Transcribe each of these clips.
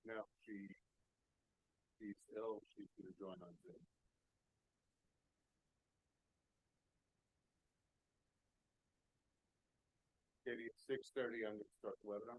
No, she's ill. She's going to join on Zoom. Katie, at 6:30, I'm going to start the webinar.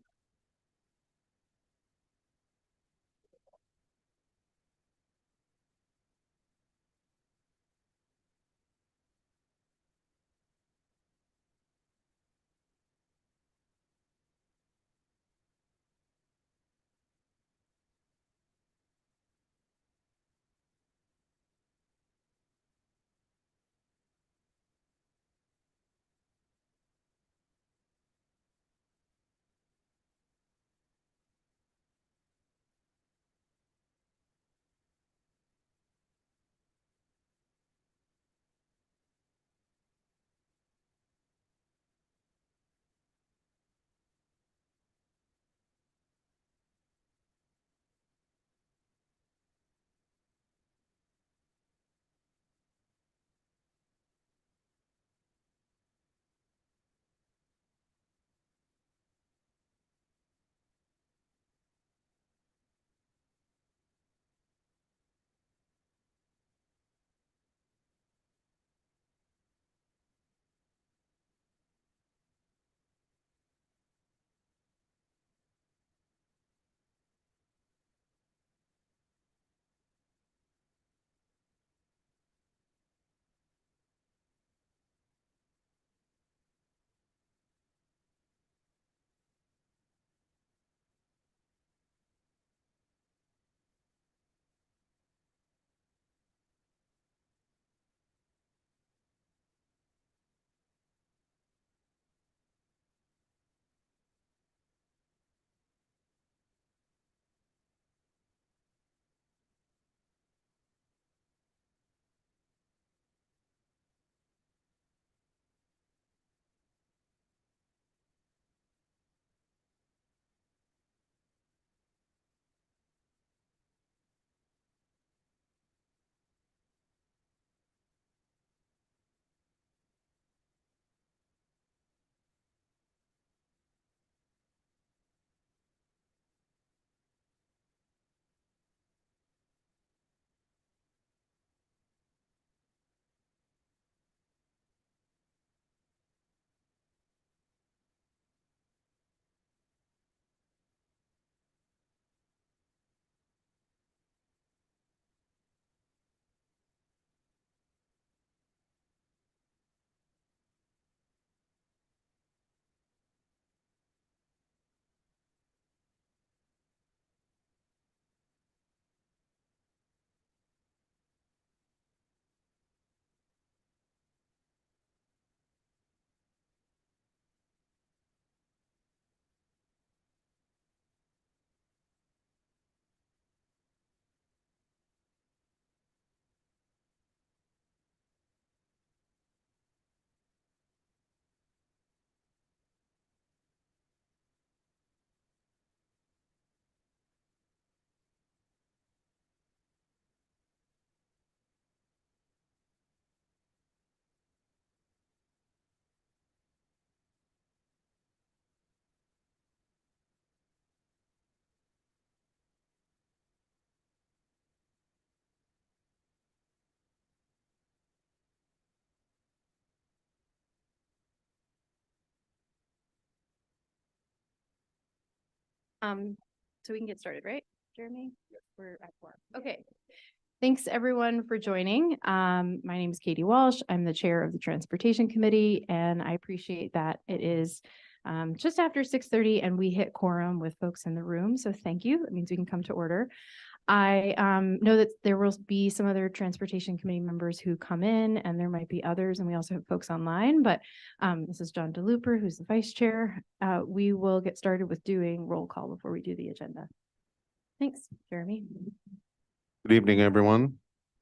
So we can get started, right, Jeremy? Yes. We're at 4. Okay. Thanks everyone for joining. My name is Katie Walsh. I'm the chair of the Transportation Committee, and I appreciate that it is just after 6:30 and we hit quorum with folks in the room. So thank you. That means we can come to order. I know that there will be some other Transportation Committee members who come in, and there might be others, and we also have folks online, but this is John DeLooper, who's the vice chair. We will get started with doing roll call before we do the agenda. Thanks, Jeremy. Good evening, everyone.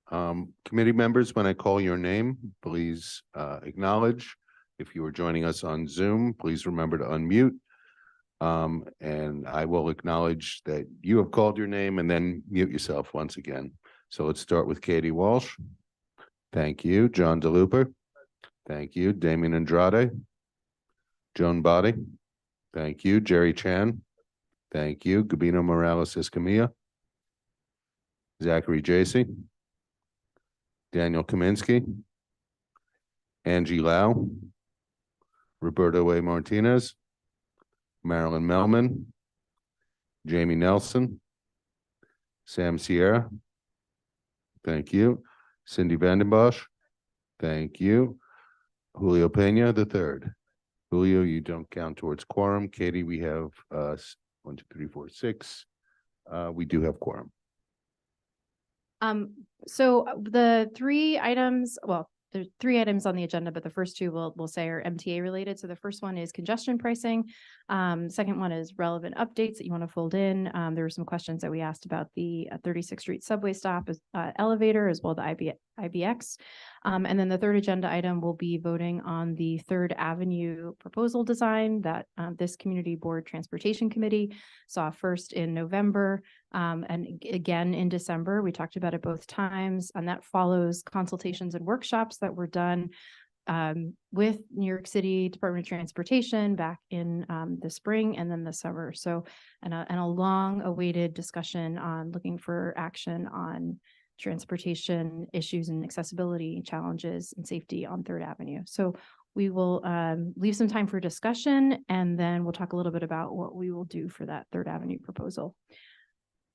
Committee members, when I call your name, please acknowledge. If you are joining us on Zoom, please remember to unmute. And I will acknowledge that you have called your name and then mute yourself once again. So let's start with Katie Walsh. Thank you. John DeLuper. Thank you. Damian Andrade. Joan Body. Thank you. Jerry Chan. Thank you. Gabino Morales Escamilla. Zachary Jacy. Daniel Kaminsky. Angie Lau. Roberto A. Martinez. Marilyn Melman. Jamie Nelson. Sam Sierra. Thank you. Cindy Vandenbosch. Thank you. Julio Pena III. Julio, you don't count towards quorum. Katie, we have 1, 2, 3, 4, 6. We do have quorum. So the three items, well, there's 3 items on the agenda, but the first 2 we'll say are MTA related. So the first one is congestion pricing. Second one is relevant updates that you want to fold in. There were some questions that we asked about the 36th Street subway stop elevator, as well as the IBX. And then the third agenda item will be voting on the 3rd Avenue proposal design that this Community Board Transportation Committee saw first in November and again in December. We talked about it both times, and that follows consultations and workshops that were done with New York City Department of Transportation back in the spring and then the summer. So, and a long awaited discussion on looking for action on transportation issues and accessibility challenges and safety on 3rd Avenue. So we will leave some time for discussion, and then we'll talk a little bit about what we will do for that 3rd Avenue proposal.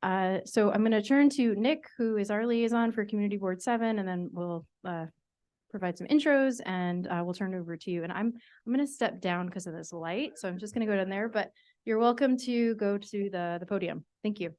So I'm going to turn to Nick, who is our liaison for Community Board 7, and then we'll provide some intros, and we'll turn it over to you. And I'm going to step down because of this light, so I'm just going to go down there, but you're welcome to go to the podium. Thank you.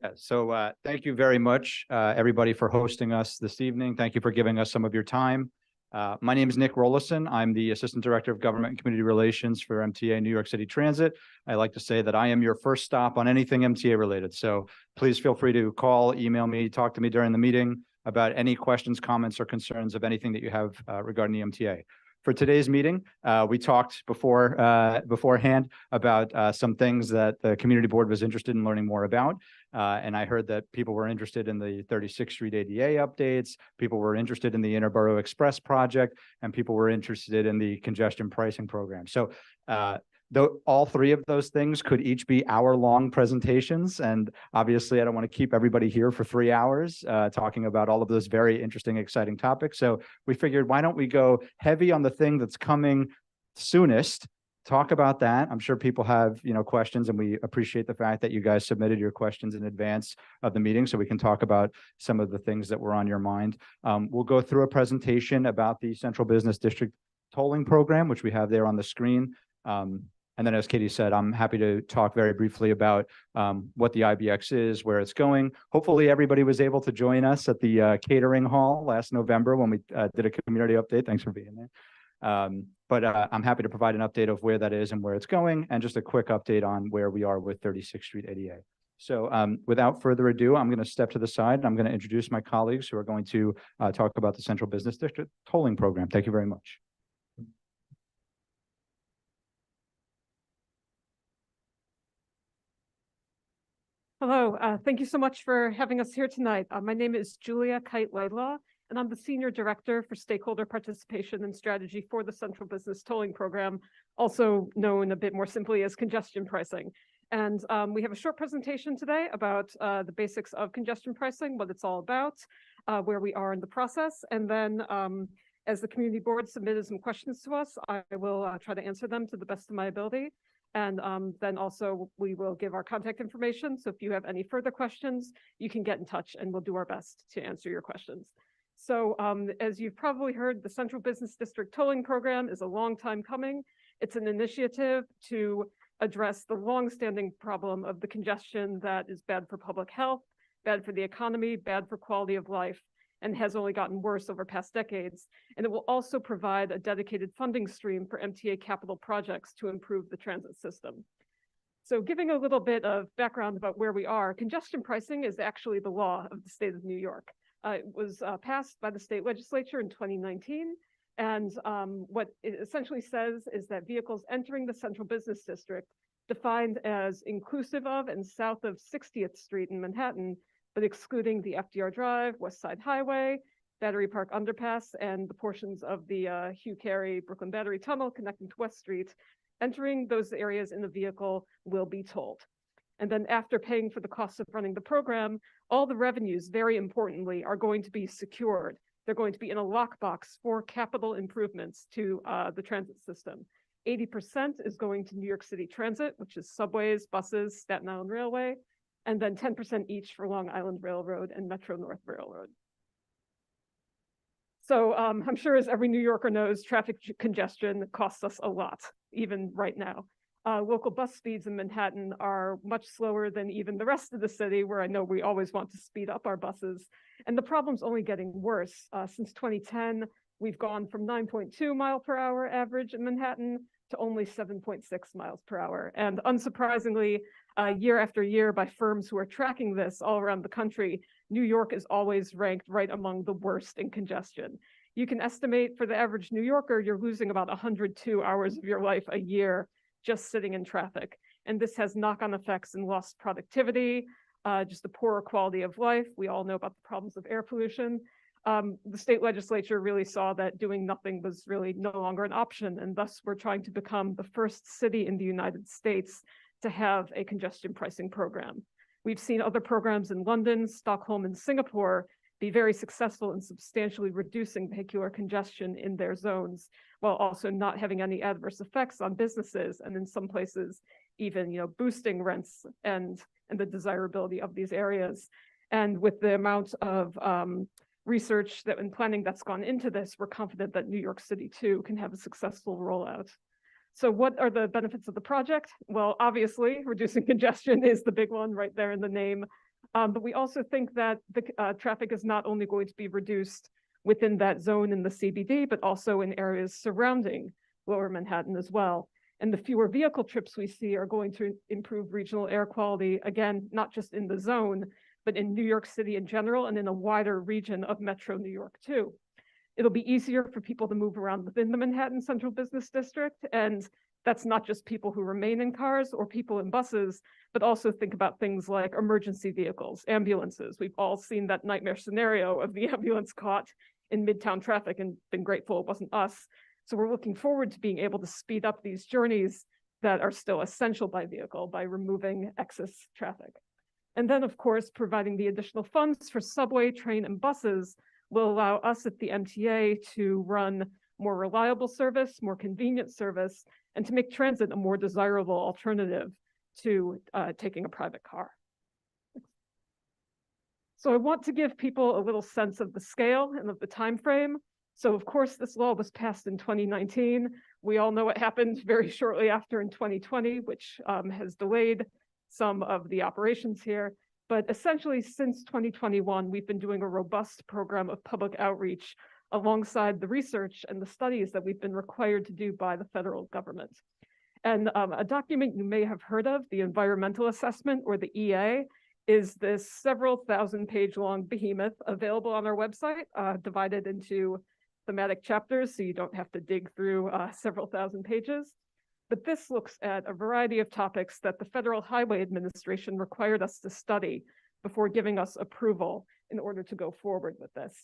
Yeah, so thank you very much, everybody, for hosting us this evening. Thank you for giving us some of your time. My name is Nick Rollison. I'm the Assistant Director of Government and Community Relations for MTA New York City Transit. I like to say that I am your first stop on anything MTA related. So please feel free to call, email me, talk to me during the meeting about any questions, comments, or concerns of anything that you have regarding the MTA. For today's meeting, we talked beforehand about some things that the community board was interested in learning more about. And I heard that people were interested in the 36th Street ADA updates, people were interested in the Interborough Express project, and people were interested in the congestion pricing program. So though all 3 of those things could each be hour-long presentations, and obviously I don't want to keep everybody here for 3 hours talking about all of those very interesting, exciting topics. So we figured, why don't we go heavy on the thing that's coming soonest, talk about that. I'm sure people have, questions, and we appreciate the fact that you guys submitted your questions in advance of the meeting so we can talk about some of the things that were on your mind. We'll go through a presentation about the Central Business District tolling program, which we have there on the screen. And then, as Katie said, I'm happy to talk very briefly about what the IBX is, where it's going. Hopefully, everybody was able to join us at the catering hall last November when we did a community update. Thanks for being there. But I'm happy to provide an update of where that is and where it's going, and just a quick update on where we are with 36th Street ADA. So without further ado, I'm going to step to the side, and I'm going to introduce my colleagues who are going to talk about the Central Business District tolling program. Thank you very much. Hello, thank you so much for having us here tonight. My name is Julia Kite-Laidlaw, and I'm the Senior Director for Stakeholder Participation and Strategy for the Central Business Tolling Program, also known a bit more simply as congestion pricing. And we have a short presentation today about the basics of congestion pricing, what it's all about, where we are in the process. And then as the community board submitted some questions to us, I will try to answer them to the best of my ability. And then also we will give our contact information. So if you have any further questions, you can get in touch and we'll do our best to answer your questions. So as you've probably heard, the Central Business District Tolling Program is a long time coming. It's an initiative to address the longstanding problem of the congestion that is bad for public health, bad for the economy, bad for quality of life, and has only gotten worse over past decades. And it will also provide a dedicated funding stream for MTA capital projects to improve the transit system. So giving a little bit of background about where we are, congestion pricing is actually the law of the state of New York. It was passed by the state legislature in 2019. And what it essentially says is that vehicles entering the Central Business District defined as inclusive of and south of 60th Street in Manhattan, but excluding the FDR Drive, West Side Highway, Battery Park Underpass, and the portions of the Hugh Carey Brooklyn Battery Tunnel connecting to West Street. Entering those areas in the vehicle will be tolled. And then after paying for the cost of running the program, all the revenues, very importantly, are going to be secured. They're going to be in a lockbox for capital improvements to the transit system. 80% is going to New York City Transit, which is subways, buses, Staten Island Railway, and then 10% each for Long Island Railroad and Metro North Railroad. So I'm sure as every New Yorker knows, traffic congestion costs us a lot, even right now. Local bus speeds in Manhattan are much slower than even the rest of the city, where I know we always want to speed up our buses. And the problem's only getting worse. Since 2010, we've gone from 9.2 mile per hour average in Manhattan to only 7.6 miles per hour. And unsurprisingly, year after year by firms who are tracking this all around the country, New York is always ranked right among the worst in congestion. You can estimate for the average New Yorker, you're losing about 102 hours of your life a year just sitting in traffic. And this has knock-on effects in lost productivity, just a poorer quality of life. We all know about the problems of air pollution. The state legislature really saw that doing nothing was really no longer an option, and thus we're trying to become the first city in the United States to have a congestion pricing program. We've seen other programs in London, Stockholm, and Singapore be very successful in substantially reducing vehicular congestion in their zones, while also not having any adverse effects on businesses, and in some places even boosting rents and the desirability of these areas. And with the amount of research and planning that's gone into this, we're confident that New York City too can have a successful rollout. So what are the benefits of the project? Well, obviously, reducing congestion is the big one right there in the name. But we also think that the traffic is not only going to be reduced within that zone in the CBD, but also in areas surrounding Lower Manhattan as well. And the fewer vehicle trips we see are going to improve regional air quality, again, not just in the zone, but in New York City in general and in a wider region of Metro New York too. It'll be easier for people to move around within the Manhattan Central Business District. And that's not just people who remain in cars or people in buses, but also think about things like emergency vehicles, ambulances. We've all seen that nightmare scenario of the ambulance caught in Midtown traffic and been grateful it wasn't us. So we're looking forward to being able to speed up these journeys that are still essential by vehicle by removing excess traffic. And then, of course, providing the additional funds for subway, train, and buses will allow us at the MTA to run more reliable service, more convenient service, and to make transit a more desirable alternative to taking a private car. So I want to give people a little sense of the scale and of the time frame. So of course, this law was passed in 2019. We all know what happened very shortly after in 2020, which has delayed some of the operations here. But essentially, since 2021, we've been doing a robust program of public outreach alongside the research and the studies that we've been required to do by the federal government. And a document you may have heard of, the Environmental Assessment, or the EA, is this several thousand-page long behemoth available on our website, divided into thematic chapters, so you don't have to dig through several thousand pages. But this looks at a variety of topics that the Federal Highway Administration required us to study before giving us approval in order to go forward with this.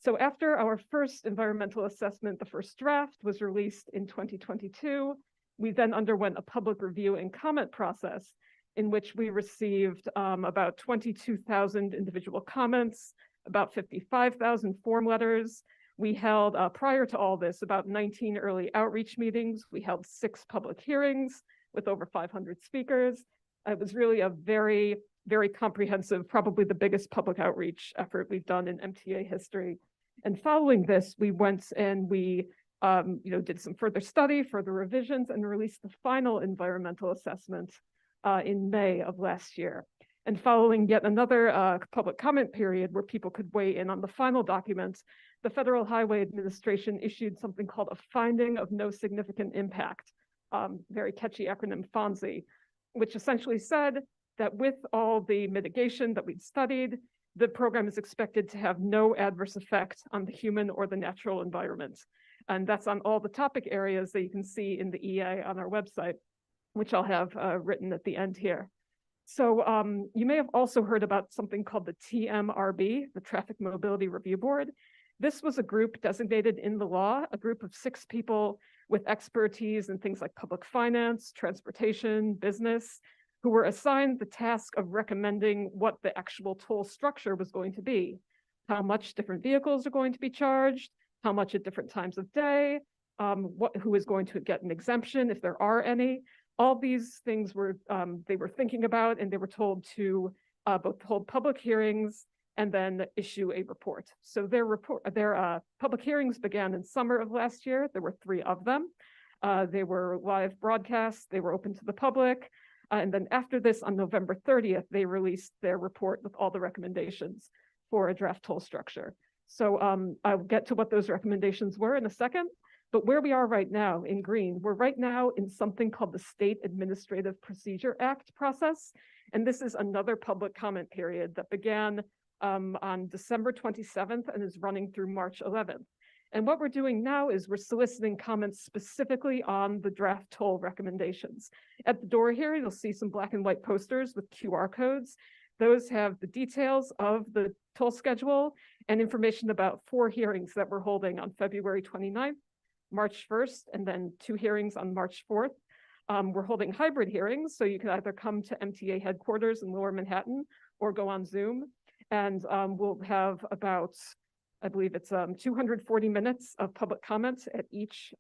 So after our first environmental assessment, the first draft was released in 2022, we then underwent a public review and comment process in which we received about 22,000 individual comments, about 55,000 form letters. We held, prior to all this, about 19 early outreach meetings. We held 6 public hearings with over 500 speakers. It was really a very, very comprehensive, probably the biggest public outreach effort we've done in MTA history. And following this, we went and we did some further study, further revisions, and released the final environmental assessment in May of last year. And following yet another public comment period where people could weigh in on the final document, the Federal Highway Administration issued something called a Finding of No Significant Impact, very catchy acronym FONSI, which essentially said that with all the mitigation that we'd studied, the program is expected to have no adverse effect on the human or the natural environment. And that's on all the topic areas that you can see in the EA on our website. which I'll have written at the end here. So you may have also heard about something called the TMRB, the Traffic Mobility Review Board. This was a group designated in the law, a group of 6 people with expertise in things like public finance, transportation, business, who were assigned the task of recommending what the actual toll structure was going to be, how much different vehicles are going to be charged, how much at different times of day, who is going to get an exemption if there are any. All these things were they were thinking about, and they were told to both hold public hearings and then issue a report. So their public hearings began in summer of last year. There were 3 of them. They were live broadcasts. They were open to the public. And then after this, on November 30th, they released their report with all the recommendations for a draft toll structure. So I'll get to what those recommendations were in a second. But where we are right now in green, we're right now in something called the State Administrative Procedure Act process. And this is another public comment period that began on December 27th and is running through March 11th. And what we're doing now is we're soliciting comments specifically on the draft toll recommendations. At the door here, you'll see some black and white posters with QR codes. Those have the details of the toll schedule and information about 4 hearings that we're holding on February 29th, March 1st, and then 2 hearings on March 4th. We're holding hybrid hearings, so you can either come to MTA headquarters in Lower Manhattan or go on Zoom. And we'll have about, I believe it's 240 minutes of public comments at each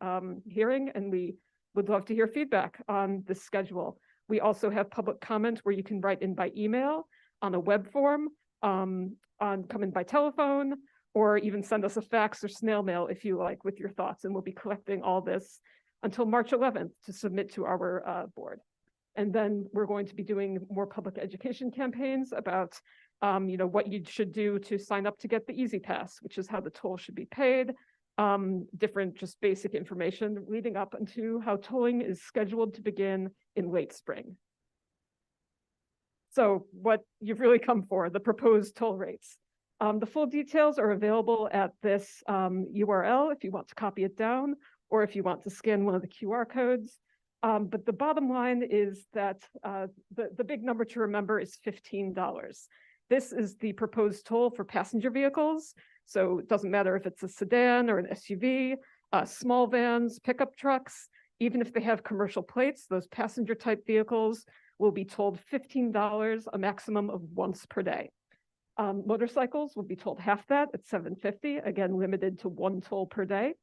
hearing, and we would love to hear feedback on this schedule. We also have public comment where you can write in by email, on a web form, come in by telephone, or even send us a fax or snail mail if you like with your thoughts, and we'll be collecting all this until March 11th to submit to our board. And then we're going to be doing more public education campaigns about what you should do to sign up to get the Easy Pass, which is how the toll should be paid, different just basic information leading up into how tolling is scheduled to begin in late spring. So what you've really come for, the proposed toll rates. The full details are available at this URL if you want to copy it down, or if you want to scan one of the QR codes. But the bottom line is that the big number to remember is $15. This is the proposed toll for passenger vehicles. So it doesn't matter if it's a sedan or an SUV, small vans, pickup trucks, even if they have commercial plates, those passenger type vehicles will be tolled $15, a maximum of once per day. Motorcycles will be tolled half that at $7.50, again, limited to 1 toll per day.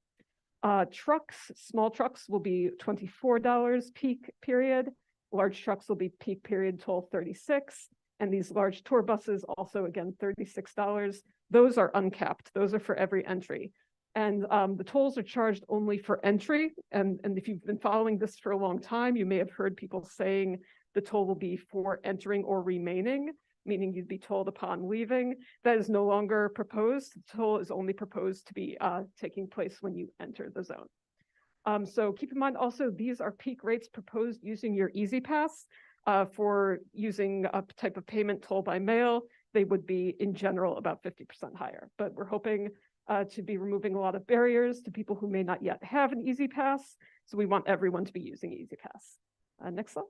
Trucks, small trucks will be $24 peak period. Large trucks will be peak period toll $36. And these large tour buses also, again, $36. Those are uncapped. Those are for every entry. And the tolls are charged only for entry. And if you've been following this for a long time, you may have heard people saying the toll will be for entering or remaining, meaning you'd be tolled upon leaving. That is no longer proposed. The toll is only proposed to be taking place when you enter the zone. So keep in mind also, these are peak rates proposed using your Easy Pass. For using a type of payment toll by mail, they would be in general about 50% higher. But we're hoping to be removing a lot of barriers to people who may not yet have an Easy Pass. So we want everyone to be using Easy Pass. Next slide.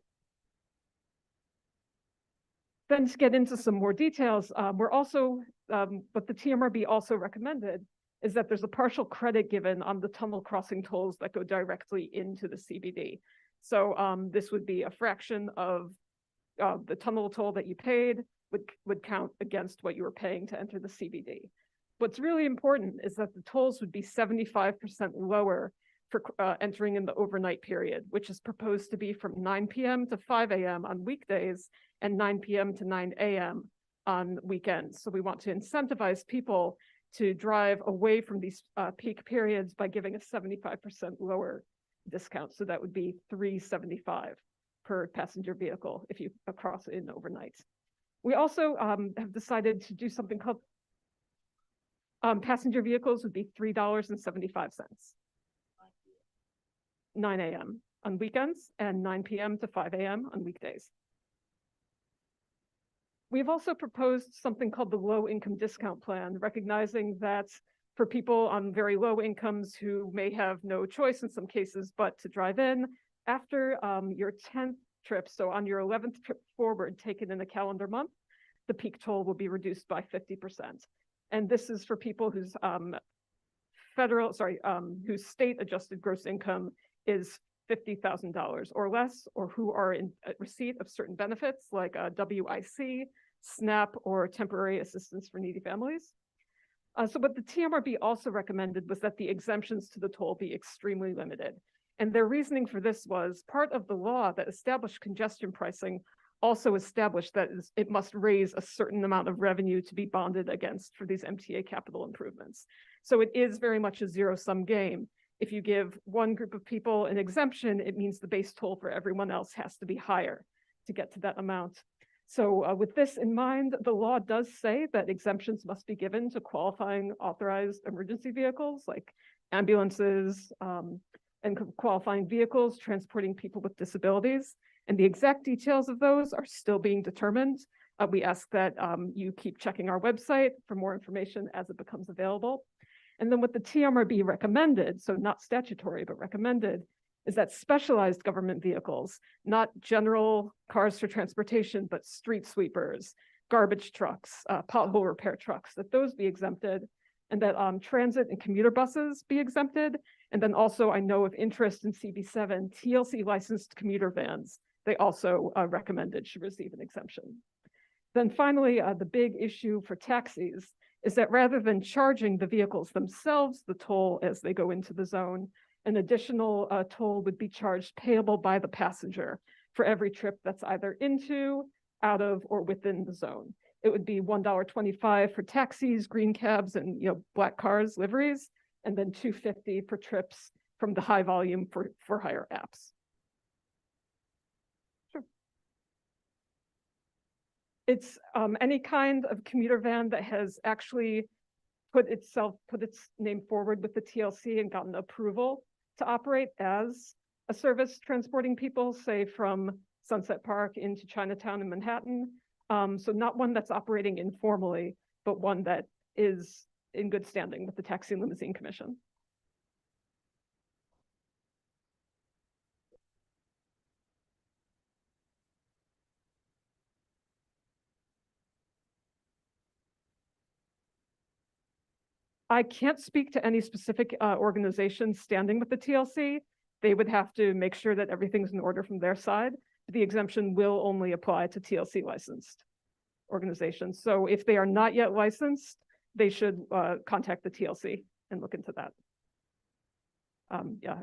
Then to get into some more details, we're also, what the TMRB also recommended is that there's a partial credit given on the tunnel crossing tolls that go directly into the CBD. So this would be a fraction of the tunnel toll that you paid would count against what you were paying to enter the CBD. What's really important is that the tolls would be 75% lower for entering in the overnight period, which is proposed to be from 9 p.m. to 5 a.m. on weekdays and 9 p.m. to 9 a.m. on weekends. So we want to incentivize people to drive away from these peak periods by giving a 75% lower discount. So that would be $3.75 per passenger vehicle if you cross in overnight. We also have decided to do something called passenger vehicles would be $3.75. 9 a.m. on weekends and 9 p.m. to 5 a.m. on weekdays. We've also proposed something called the low income discount plan, recognizing that for people on very low incomes who may have no choice in some cases but to drive in, after your 10th trip, so on your 11th trip forward, taken in a calendar month, the peak toll will be reduced by 50%. And this is for people whose whose state adjusted gross income is $50,000 or less, or who are in receipt of certain benefits like WIC, SNAP, or temporary assistance for needy families. So what the TMRB also recommended was that the exemptions to the toll be extremely limited. And their reasoning for this was part of the law that established congestion pricing also established that it must raise a certain amount of revenue to be bonded against for these MTA capital improvements. So it is very much a zero-sum game. If you give one group of people an exemption, it means the base toll for everyone else has to be higher to get to that amount. So with this in mind, the law does say that exemptions must be given to qualifying authorized emergency vehicles like ambulances and qualifying vehicles transporting people with disabilities. And the exact details of those are still being determined. We ask that you keep checking our website for more information as it becomes available. And then what the TMRB recommended, so not statutory, but recommended, is that specialized government vehicles, not general cars for transportation, but street sweepers, garbage trucks, pothole repair trucks, that those be exempted, and that transit and commuter buses be exempted. And then also I know of interest in CB7, TLC licensed commuter vans, they also recommended should receive an exemption. Then finally, the big issue for taxis is that rather than charging the vehicles themselves the toll as they go into the zone, an additional toll would be charged payable by the passenger for every trip that's either into, out of, or within the zone. It would be $1.25 for taxis, green cabs, and black cars, liveries, and then $2.50 for trips from the high volume for hire apps. Sure. It's any kind of commuter van that has actually put its name forward with the TLC and gotten approval to operate as a service transporting people, say from Sunset Park into Chinatown and Manhattan. So not one that's operating informally, but one that is in good standing with the Taxi and Limousine Commission. I can't speak to any specific organization standing with the TLC. They would have to make sure that everything's in order from their side. The exemption will only apply to TLC licensed organizations. So if they are not yet licensed, they should contact the TLC and look into that. Yeah.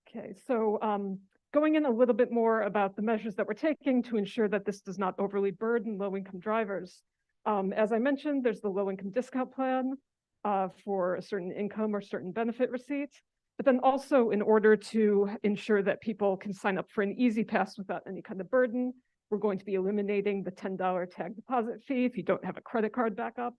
Okay, so going in a little bit more about the measures that we're taking to ensure that this does not overly burden low-income drivers. As I mentioned, there's the low-income discount plan for a certain income or certain benefit receipts. But then also in order to ensure that people can sign up for an Easy Pass without any kind of burden, we're going to be eliminating the $10 tag deposit fee if you don't have a credit card backup.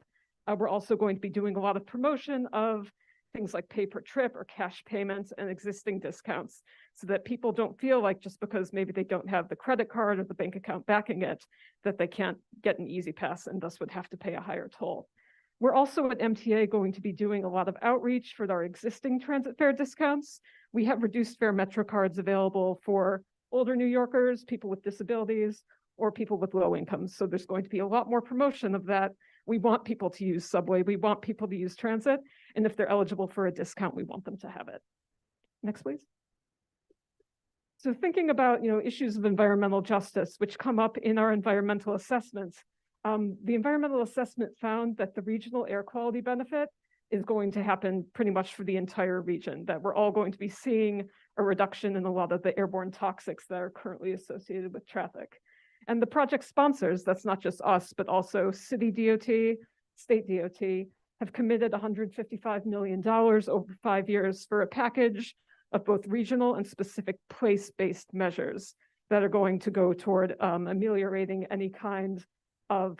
We're also going to be doing a lot of promotion of things like pay per trip or cash payments and existing discounts so that people don't feel like just because maybe they don't have the credit card or the bank account backing it, that they can't get an Easy Pass and thus would have to pay a higher toll. We're also at MTA going to be doing a lot of outreach for our existing transit fare discounts. We have reduced fare Metro cards available for older New Yorkers, people with disabilities, or people with low incomes. So there's going to be a lot more promotion of that. We want people to use subway. We want people to use transit. And if they're eligible for a discount, we want them to have it. Next, please. So thinking about issues of environmental justice, which come up in our environmental assessments, the environmental assessment found that the regional air quality benefit is going to happen pretty much for the entire region, that we're all going to be seeing a reduction in a lot of the airborne toxics that are currently associated with traffic. And the project sponsors, that's not just us, but also city DOT, state DOT, have committed $155 million over 5 years for a package of both regional and specific place-based measures that are going to go toward ameliorating any kind of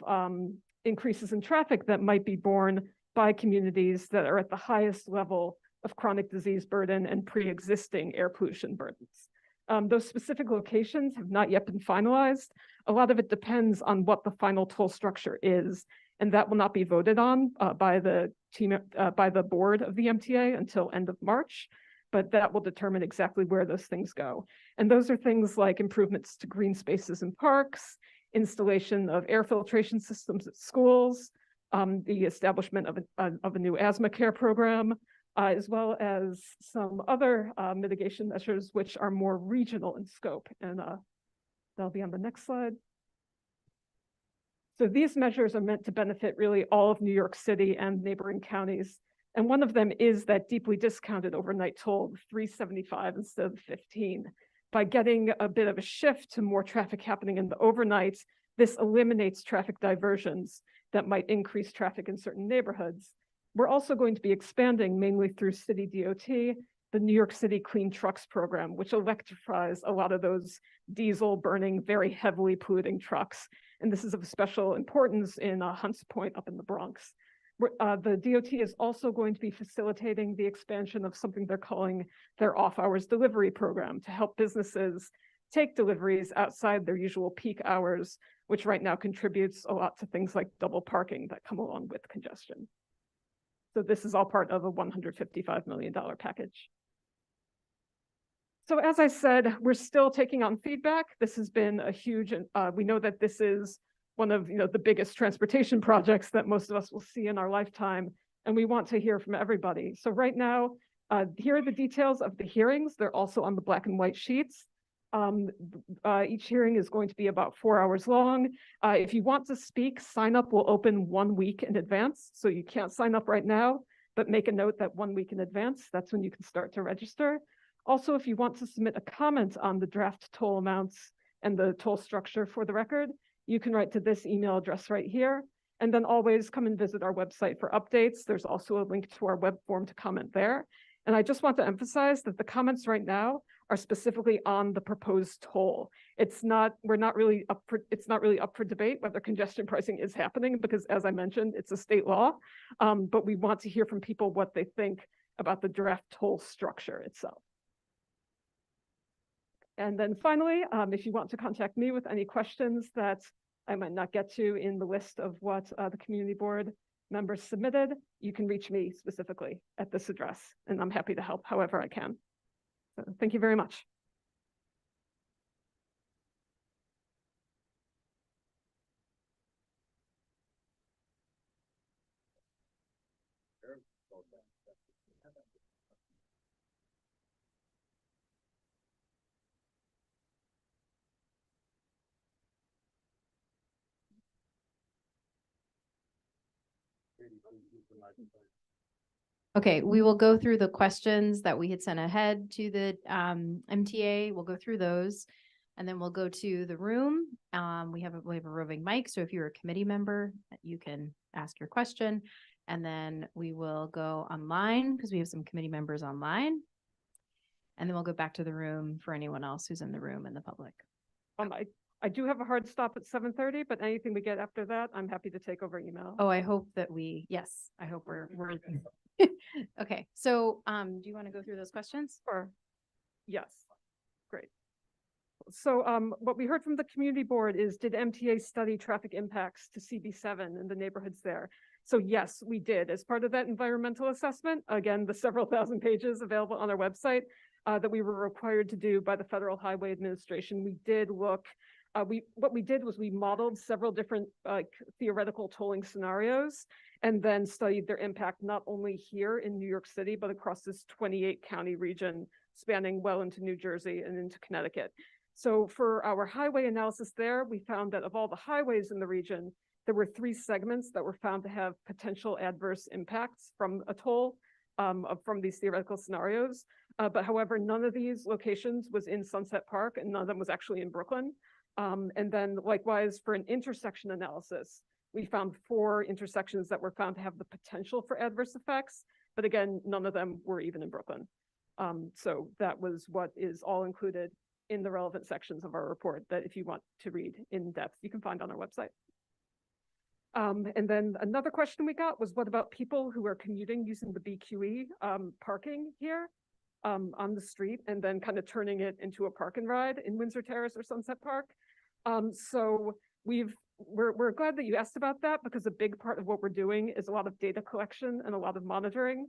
increases in traffic that might be borne by communities that are at the highest level of chronic disease burden and pre-existing air pollution burdens. Those specific locations have not yet been finalized. A lot of it depends on what the final toll structure is, and that will not be voted on by the board of the MTA until end of March. but that will determine exactly where those things go. And those are things like improvements to green spaces and parks, installation of air filtration systems at schools, the establishment of a new asthma care program, as well as some other mitigation measures which are more regional in scope. And that'll be on the next slide. So these measures are meant to benefit really all of New York City and neighboring counties. And one of them is that deeply discounted overnight toll, $3.75 instead of $15. By getting a bit of a shift to more traffic happening in the overnights, this eliminates traffic diversions that might increase traffic in certain neighborhoods. We're also going to be expanding, mainly through City DOT, the New York City Clean Trucks program, which electrifies a lot of those diesel burning, very heavily polluting trucks. And this is of special importance in Hunts Point up in the Bronx. The DOT is also going to be facilitating the expansion of something they're calling their off-hours delivery program to help businesses take deliveries outside their usual peak hours, which right now contributes a lot to things like double parking that come along with congestion. So this is all part of a $155 million package. So as I said, we're still taking on feedback. This has been a huge, we know that this is one of the biggest transportation projects that most of us will see in our lifetime, and we want to hear from everybody. So right now, here are the details of the hearings. They're also on the black and white sheets. Each hearing is going to be about 4 hours long. If you want to speak, sign up will open 1 week in advance. So you can't sign up right now, but make a note that 1 week in advance, that's when you can start to register. Also, if you want to submit a comment on the draft toll amounts and the toll structure for the record, you can write to this email address right here. And then always come and visit our website for updates. There's also a link to our web form to comment there. And I just want to emphasize that the comments right now are specifically on the proposed toll. It's not really up for debate whether congestion pricing is happening, because as I mentioned, it's a state law. But we want to hear from people what they think about the draft toll structure itself. And then finally, if you want to contact me with any questions that I might not get to in the list of what the community board members submitted, you can reach me specifically at this address, and I'm happy to help however I can. So thank you very much. Okay, we will go through the questions that we had sent ahead to the MTA. We'll go through those, and then we'll go to the room. We have a roving mic, so if you're a committee member, you can ask your question. And then we will go online because we have some committee members online. And then we'll go back to the room for anyone else who's in the room and the public. I do have a hard stop at 7:30, but anything we get after that, I'm happy to take over email. Oh, I hope that yes, I hope we're okay. So, do you want to go through those questions? Or yes, great. So what we heard from the community board is, did MTA study traffic impacts to CB7 and the neighborhoods there? So yes, we did. As part of that environmental assessment, again, the several thousand pages available on our website that we were required to do by the Federal Highway Administration, we did look. What we did was we modeled several different theoretical tolling scenarios and then studied their impact not only here in New York City, but across this 28 county region spanning well into New Jersey and into Connecticut. So for our highway analysis there, we found that of all the highways in the region, there were 3 segments that were found to have potential adverse impacts from a toll from these theoretical scenarios. But however, none of these locations was in Sunset Park and none of them was actually in Brooklyn. And then likewise for an intersection analysis, we found 4 intersections that were found to have the potential for adverse effects, but again, none of them were even in Brooklyn. So that was what is all included in the relevant sections of our report that if you want to read in depth, you can find on our website. And then another question we got was, what about people who are commuting using the BQE parking here on the street and then kind of turning it into a park and ride in Windsor Terrace or Sunset Park? So we're glad that you asked about that, because a big part of what we're doing is a lot of data collection and a lot of monitoring.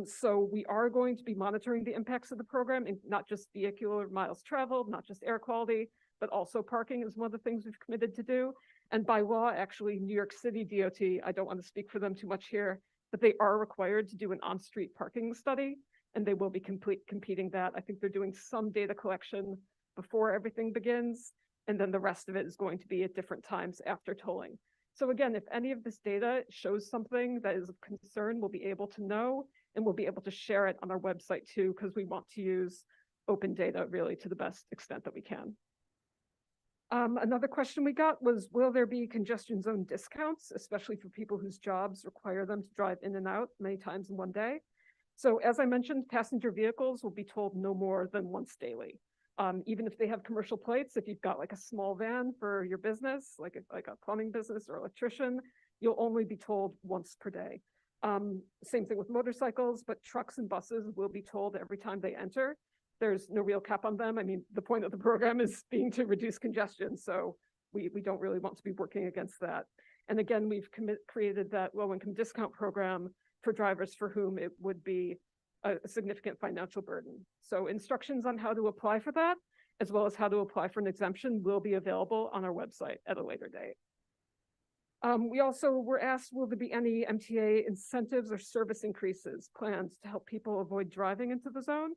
So we are going to be monitoring the impacts of the program, and not just vehicular miles traveled, not just air quality, but also parking is one of the things we've committed to do. And by law, actually, New York City DOT, I don't want to speak for them too much here, but they are required to do an on-street parking study, and they will be competing that. I think they're doing some data collection before everything begins, and then the rest of it is going to be at different times after tolling. So again, if any of this data shows something that is of concern, we'll be able to know, and we'll be able to share it on our website too, because we want to use open data really to the best extent that we can. Another question we got was, will there be congestion zone discounts, especially for people whose jobs require them to drive in and out many times in one day? So as I mentioned, passenger vehicles will be told no more than once daily. Even if they have commercial plates, if you've got like a small van for your business, like a plumbing business or electrician, you'll only be told once per day. Same thing with motorcycles, but trucks and buses will be told every time they enter. There's no real cap on them. I mean, the point of the program is being to reduce congestion, so we don't really want to be working against that. And again, we've created that low-income discount program for drivers for whom it would be a significant financial burden. So instructions on how to apply for that, as well as how to apply for an exemption, will be available on our website at a later date. We also were asked, will there be any MTA incentives or service increases planned to help people avoid driving into the zone?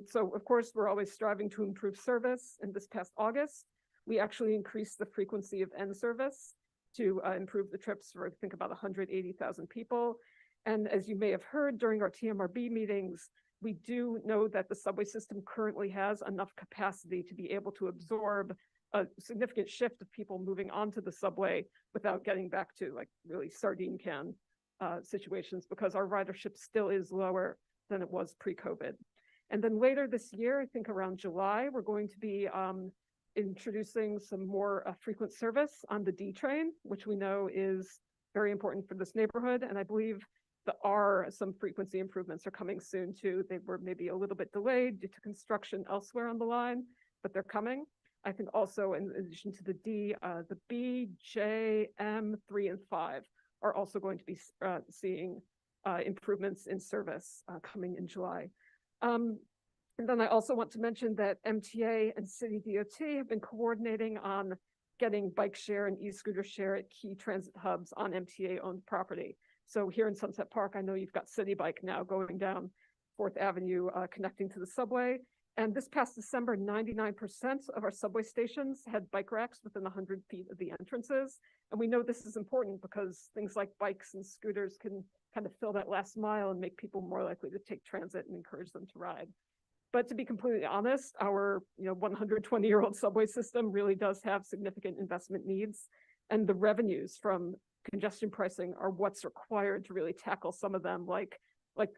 So of course, we're always striving to improve service. And this past August, we actually increased the frequency of N service to improve the trips for, I think, about 180,000 people. And as you may have heard during our TMRB meetings, we do know that the subway system currently has enough capacity to be able to absorb a significant shift of people moving onto the subway without getting back to like really sardine can situations, because our ridership still is lower than it was pre-COVID. And then later this year, I think around July, we're going to be introducing some more frequent service on the D train, which we know is very important for this neighborhood. And I believe some frequency improvements are coming soon too. They were maybe a little bit delayed due to construction elsewhere on the line, but they're coming. I think also in addition to the D, the B, J, M, 3, and 5 are also going to be seeing improvements in service coming in July. And then I also want to mention that MTA and City DOT have been coordinating on getting bike share and e-scooter share at key transit hubs on MTA-owned property. So here in Sunset Park, I know you've got City Bike now going down 4th Avenue, connecting to the subway. And this past December, 99% of our subway stations had bike racks within 100 feet of the entrances. And we know this is important because things like bikes and scooters can kind of fill that last mile and make people more likely to take transit and encourage them to ride. But to be completely honest, our 120-year-old subway system really does have significant investment needs. And the revenues from congestion pricing are what's required to really tackle some of them, like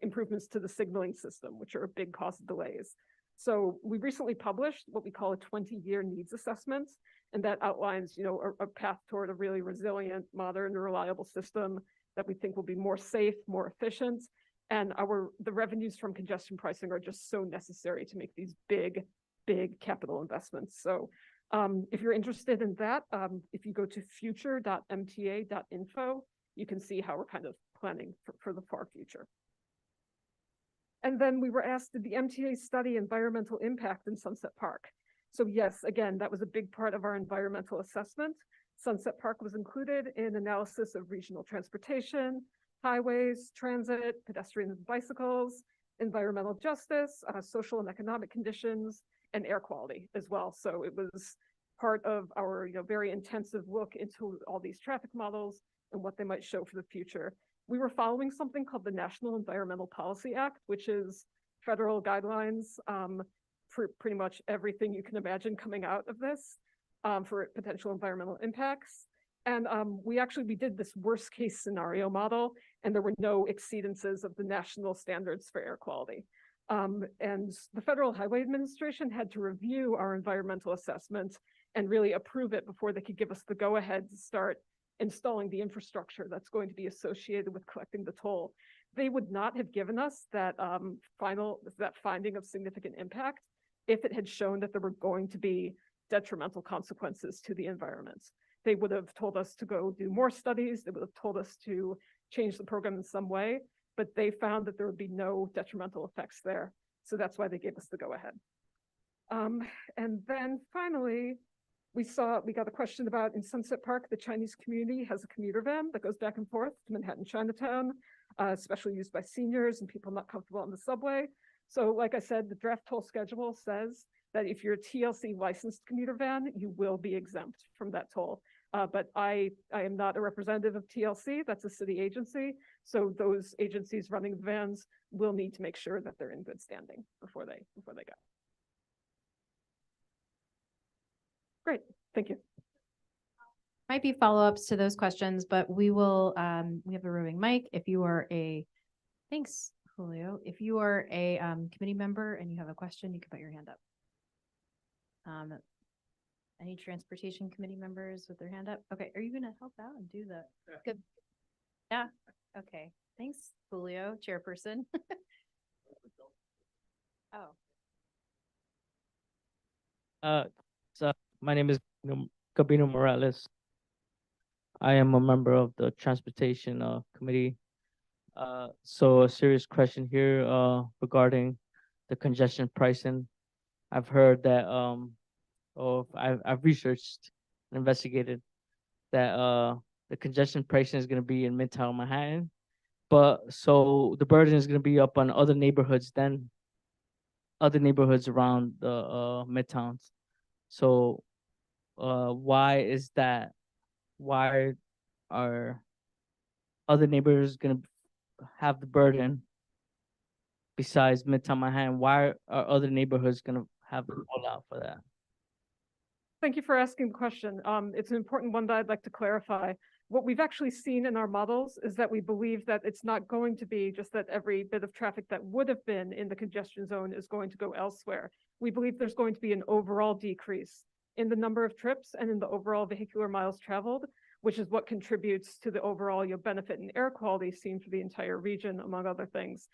improvements to the signaling system, which are a big cause of delays. So we recently published what we call a 20-year needs assessment, and that outlines, a path toward a really resilient, modern, and reliable system that we think will be more safe, more efficient. And the revenues from congestion pricing are just so necessary to make these big capital investments. So if you're interested in that, if you go to future.mta.info, you can see how we're kind of planning for the far future. And then we were asked, did the MTA study environmental impact in Sunset Park? So yes, again, that was a big part of our environmental assessment. Sunset Park was included in analysis of regional transportation, highways, transit, pedestrians and bicycles, environmental justice, social and economic conditions, and air quality as well. So it was part of our very intensive look into all these traffic models and what they might show for the future. We were following something called the National Environmental Policy Act, which is federal guidelines for pretty much everything you can imagine coming out of this for potential environmental impacts. And we did this worst case scenario model, and there were no exceedances of the national standards for air quality. And the Federal Highway Administration had to review our environmental assessment and really approve it before they could give us the go-ahead to start installing the infrastructure that's going to be associated with collecting the toll. They would not have given us that finding of significant impact if it had shown that there were going to be detrimental consequences to the environment. They would have told us to go do more studies. They would have told us to change the program in some way. but they found that there would be no detrimental effects there. So that's why they gave us the go-ahead. And then finally, we got a question about in Sunset Park, the Chinese community has a commuter van that goes back and forth to Manhattan Chinatown, especially used by seniors and people not comfortable on the subway. So like I said, the draft toll schedule says that if you're a TLC licensed commuter van, you will be exempt from that toll. But I am not a representative of TLC, that's a city agency. So those agencies running the vans will need to make sure that they're in good standing before they go. Great, thank you. Might be follow-ups to those questions, but we will, we have a roving mic. If you are thanks, Julio. If you are a committee member and you have a question, you can put your hand up. Any transportation committee members with their hand up? Okay, are you gonna help out and do the good? Yeah, okay. Thanks, Julio, chairperson. Oh, So my name is Gabino Morales. I am a member of the Transportation Committee. So a serious question here regarding the congestion pricing. I've heard that I've researched and investigated that the congestion pricing is going to be in Midtown Manhattan, but so the burden is going to be up on other neighborhoods around the Midtowns. So why is that? Why are other neighbors going to have the burden besides Midtown Manhattan? Why are other neighborhoods going to have to pull out for that? Thank you for asking the question. It's an important one that I'd like to clarify. What we've actually seen in our models is that we believe that it's not going to be just that every bit of traffic that would have been in the congestion zone is going to go elsewhere. We believe there's going to be an overall decrease in the number of trips and in the overall vehicular miles traveled, which is what contributes to the overall benefit in air quality seen for the entire region, among other things.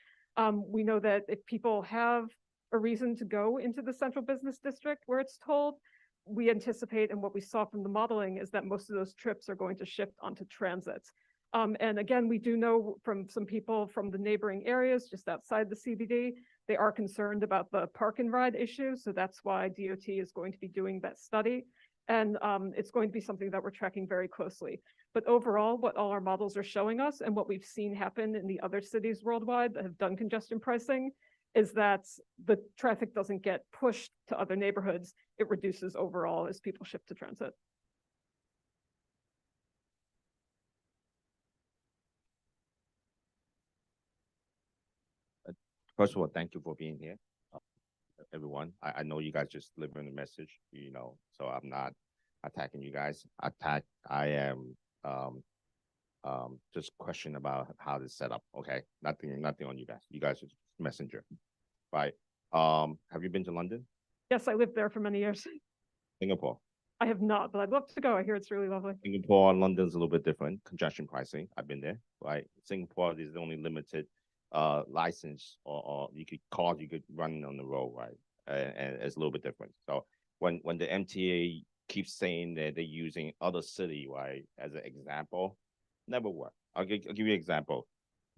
We know that if people have a reason to go into the central business district where it's tolled, we anticipate, and what we saw from the modeling is that most of those trips are going to shift onto transit. And again, we do know from some people from the neighboring areas just outside the CBD, they are concerned about the park and ride issue. So that's why DOT is going to be doing that study. And it's going to be something that we're tracking very closely. But overall, what all our models are showing us and what we've seen happen in the other cities worldwide that have done congestion pricing is that the traffic doesn't get pushed to other neighborhoods. It reduces overall as people shift to transit. First of all, thank you for being here, everyone. I know you guys just delivering the message, so I'm not attacking you guys. I am just question about how this set up. Okay, nothing on you guys. You guys are just messenger, right? Have you been to London? Yes, I lived there for many years. Singapore. I have not, but I'd love to go. I hear it's really lovely. Singapore and London's a little bit different. Congestion pricing. I've been there, right? Singapore is the only limited license or you could run on the road, right? And it's a little bit different. So when the MTA keeps saying that they're using other city, right, as an example, never work. I'll give you an example.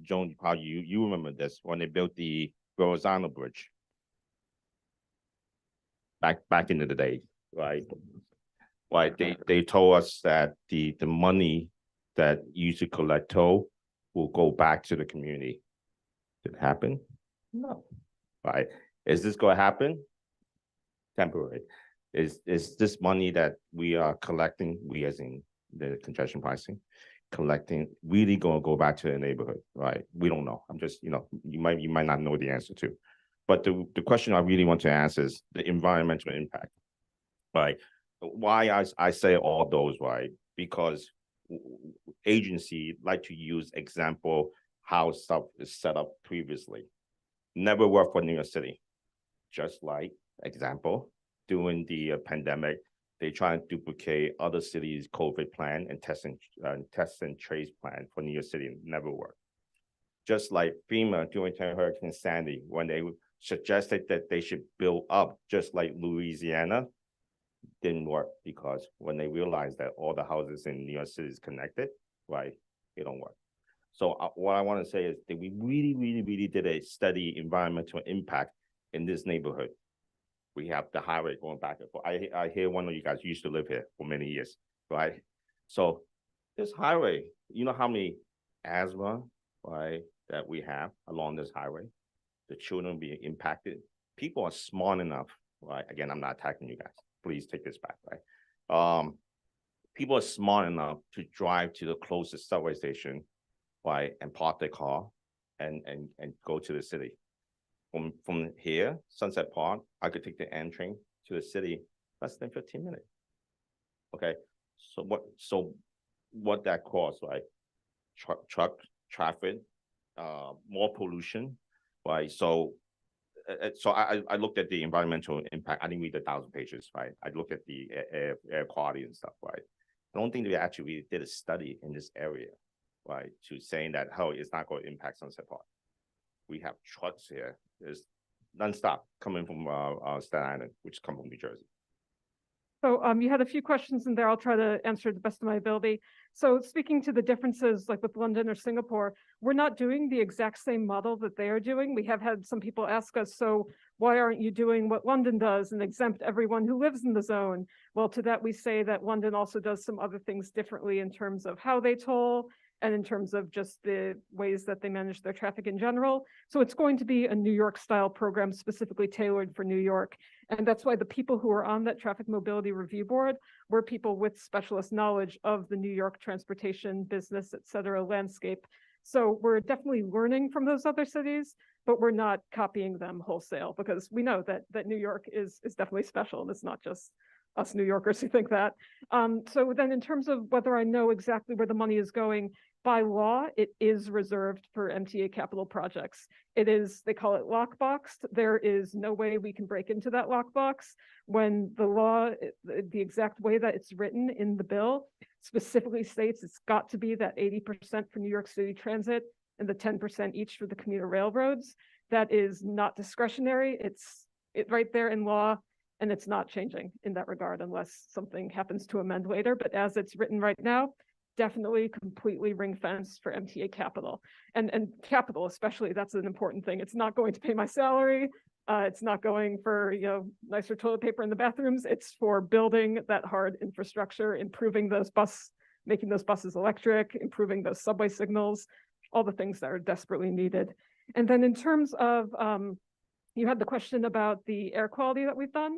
Joan, probably you remember this when they built the Verrazano Bridge back into the day, right? Right. They told us that the money that used to collect toll will go back to the community. Did it happen? No. Right. Is this going to happen? Temporary. Is this money that we are collecting, we as in the congestion pricing, collecting, really going to go back to the neighborhood? Right. We don't know. I'm just, you might not know the answer to. But the question I really want to ask is the environmental impact. Right. Why I say all those, right? Because agency like to use example how stuff is set up previously. Never worked for New York City. Just like example, during the pandemic, they try to duplicate other cities' COVID plan and test and trace plan for New York City. Never worked. Just like FEMA during Hurricane Sandy, when they suggested that they should build up just like Louisiana, didn't work because when they realized that all the houses in New York City is connected, right, it don't work. So what I want to say is that we really did a study environmental impact in this neighborhood. We have the highway going back and forth. I hear one of you guys used to live here for many years, right? So this highway, you know how many asthma, right, that we have along this highway? The children being impacted. People are smart enough, right? Again, I'm not attacking you guys. Please take this back, right? People are smart enough to drive to the closest subway station, right, and park their car and go to the city. From here, Sunset Park, I could take the N train to the city less than 15 minutes. Okay, so what that costs, right? Truck traffic, more pollution, right? So I looked at the environmental impact. I didn't read 1,000 pages, right? I looked at the air quality and stuff, right? I don't think we actually did a study in this area, right? To saying that, oh, it's not going to impact Sunset Park. We have trucks here. There's nonstop coming from Staten Island, which come from New Jersey. So you had a few questions in there. I'll try to answer the best of my ability. So speaking to the differences like with London or Singapore, we're not doing the exact same model that they are doing. We have had some people ask us, so why aren't you doing what London does and exempt everyone who lives in the zone? Well, to that we say that London also does some other things differently in terms of how they toll and in terms of just the ways that they manage their traffic in general. So it's going to be a New York style program specifically tailored for New York. And that's why the people who are on that traffic mobility review board were people with specialist knowledge of the New York transportation, business, et cetera, landscape. So we're definitely learning from those other cities, but we're not copying them wholesale because we know that New York is definitely special and it's not just us New Yorkers who think that. So then in terms of whether I know exactly where the money is going, by law, it is reserved for MTA capital projects. It is, they call it lockboxed. There is no way we can break into that lockbox when the law, the exact way that it's written in the bill specifically states it's got to be that 80% for New York City Transit and the 10% each for the commuter railroads. That is not discretionary. It's right there in law. And it's not changing in that regard unless something happens to amend later. But as it's written right now, definitely completely ring fenced for MTA capital. And capital especially, that's an important thing. It's not going to pay my salary. It's not going for, you know, nicer toilet paper in the bathrooms. It's for building that hard infrastructure, improving those making those buses electric, improving those subway signals, all the things that are desperately needed. And then in terms of, you had the question about the air quality that we've done.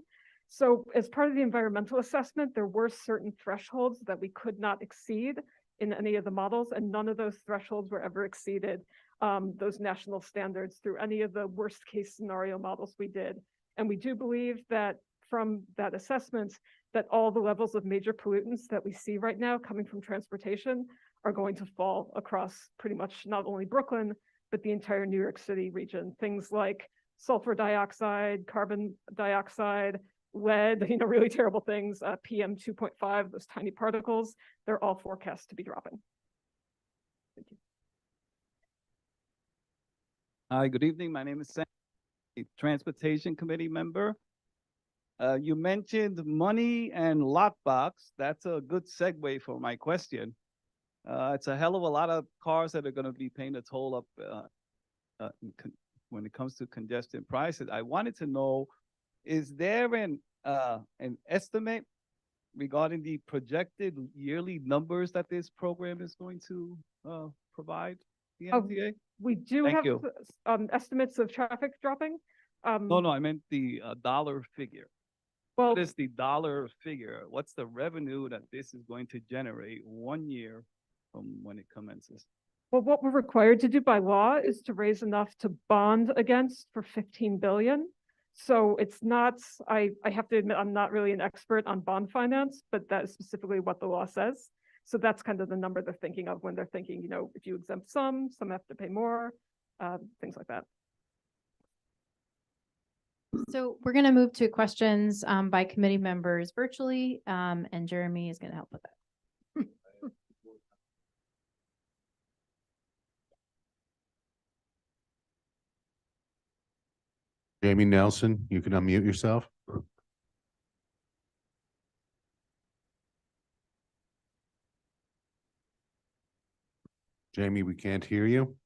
So as part of the environmental assessment, there were certain thresholds that we could not exceed in any of the models, and none of those thresholds were ever exceeded, those national standards through any of the worst case scenario models we did. And we do believe that from that assessment, that all the levels of major pollutants that we see right now coming from transportation are going to fall across pretty much not only Brooklyn, but the entire New York City region. Things like sulfur dioxide, carbon dioxide, lead, you know, really terrible things, PM 2.5, those tiny particles, they're all forecast to be dropping. Thank you. Hi, good evening. My name is Sam, a Transportation Committee member. You mentioned money and lockbox. That's a good segue for my question. It's a hell of a lot of cars that are going to be paying a toll up when it comes to congestion prices. I wanted to know, is there an estimate regarding the projected yearly numbers that this program is going to provide the MTA? We do Thank have you. estimates of traffic dropping. No, I meant the dollar figure. Well, What is the dollar figure? What's the revenue that this is going to generate 1 year from when it commences? well, what we're required to do by law is to raise enough to bond against for 15 billion. So it's not, I have to admit, I'm not really an expert on bond finance, but that is specifically what the law says. So that's kind of the number they're thinking of when they're thinking, you know, if you exempt some have to pay more, things like that. So we're going to move to questions by committee members virtually, and Jeremy is going to help with that. Jamie Nelson, you can unmute yourself. Jamie, we can't hear you.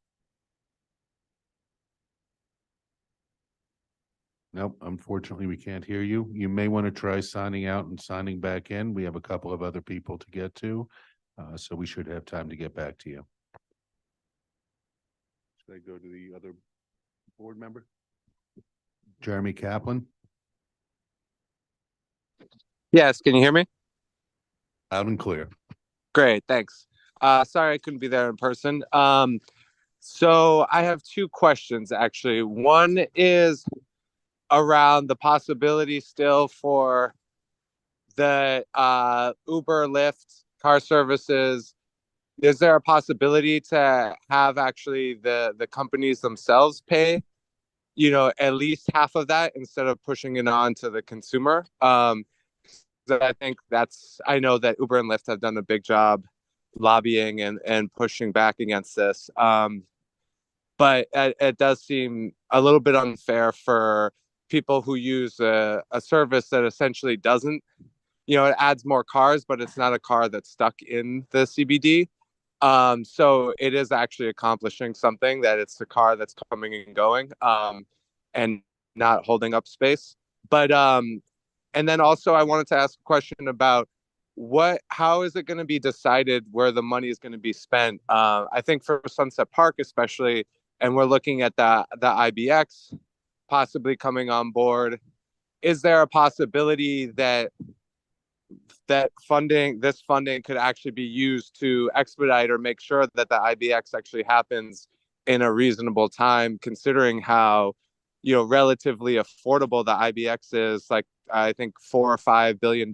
Nope, unfortunately, we can't hear you. You may want to try signing out and signing back in. We have a couple of other people to get to, so we should have time to get back to you. Should I go to the other board member? Jeremy Kaplan, Yes, can you hear me? loud and clear. Great, thanks. Sorry I couldn't be there in person. So I have two questions actually. One is around the possibility still for the Uber, Lyft car services. Is there a possibility to have actually the companies themselves pay, at least half of that instead of pushing it on to the consumer? I think I know that Uber and Lyft have done a big job lobbying and pushing back against this. But it does seem a little bit unfair for people who use a service that essentially doesn't, it adds more cars, but it's not a car that's stuck in the CBD. So it is actually accomplishing something, that it's the car that's coming and going, and not holding up space. But and then also I wanted to ask a question about how is it going to be decided where the money is going to be spent? I think for Sunset Park especially, and we're looking at the IBX possibly coming on board. Is there a possibility that this funding could actually be used to expedite or make sure that the IBX actually happens in a reasonable time, considering how, relatively affordable the IBX is, like I think $4 or $5 billion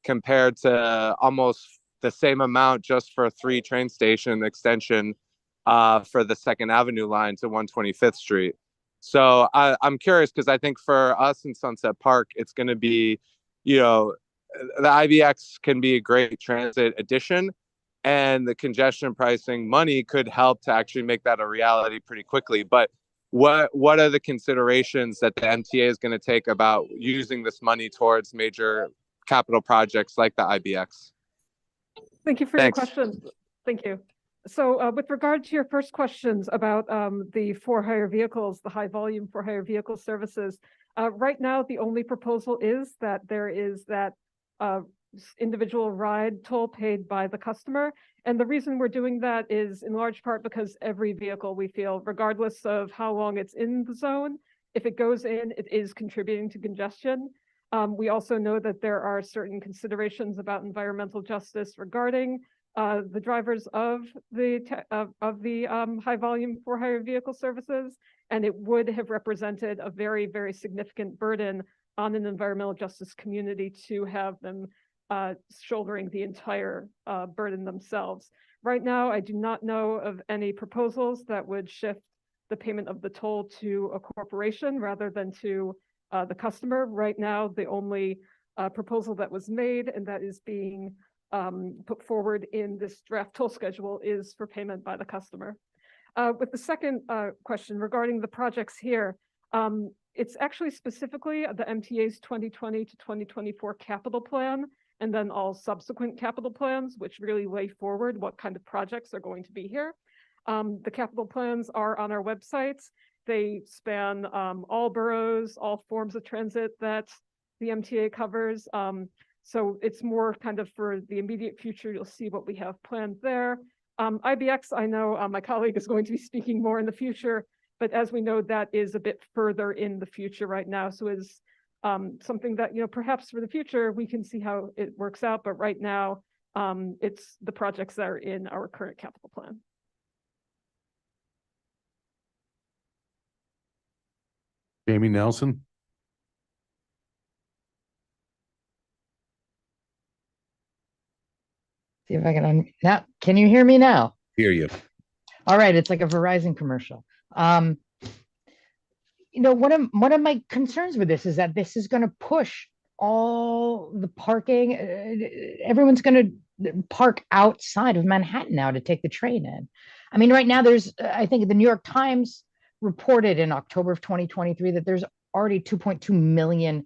compared to almost the same amount just for a 3 train station extension for the 2nd Avenue line to 125th Street. So I'm curious, because I think for us in Sunset Park, it's going to be, the IBX can be a great transit addition, and the congestion pricing money could help to actually make that a reality pretty quickly. But what are the considerations that the MTA is going to take about using this money towards major capital projects like the IBX? Thank you for Thanks. your question. Thank you. So with regard to your first questions about the for-hire vehicles, the high volume for-hire vehicle services, right now, the only proposal is that there is that individual ride toll paid by the customer. And the reason we're doing that is in large part because every vehicle, we feel, regardless of how long it's in the zone, if it goes in, it is contributing to congestion. We also know that there are certain considerations about environmental justice regarding the drivers of the high volume for hire vehicle services, and it would have represented a very, very significant burden on an environmental justice community to have them shouldering the entire burden themselves. Right now, I do not know of any proposals that would shift the payment of the toll to a corporation rather than to the customer. Right now, the only proposal that was made and that is being put forward in this draft toll schedule is for payment by the customer. With the second question regarding the projects here, it's actually specifically the MTA's 2020 to 2024 capital plan, and then all subsequent capital plans, which really lay forward what kind of projects are going to be here. The capital plans are on our websites. They span all boroughs, all forms of transit that the MTA covers. So it's more kind of for the immediate future. You'll see what we have planned there. IBX, I know my colleague is going to be speaking more in the future, but as we know, that is a bit further in the future right now. So is something that, perhaps for the future, we can see how it works out. But right now, it's the projects that are in our current capital plan. Jamie Nelson. See if I can now. Can you hear me now? Hear you. All right, it's like a Verizon commercial. One of my concerns with this is that this is going to push all the parking. Everyone's going to park outside of Manhattan now to take the train in. I mean, right now I think the New York Times reported in October of 2023 that there's already 2.2 million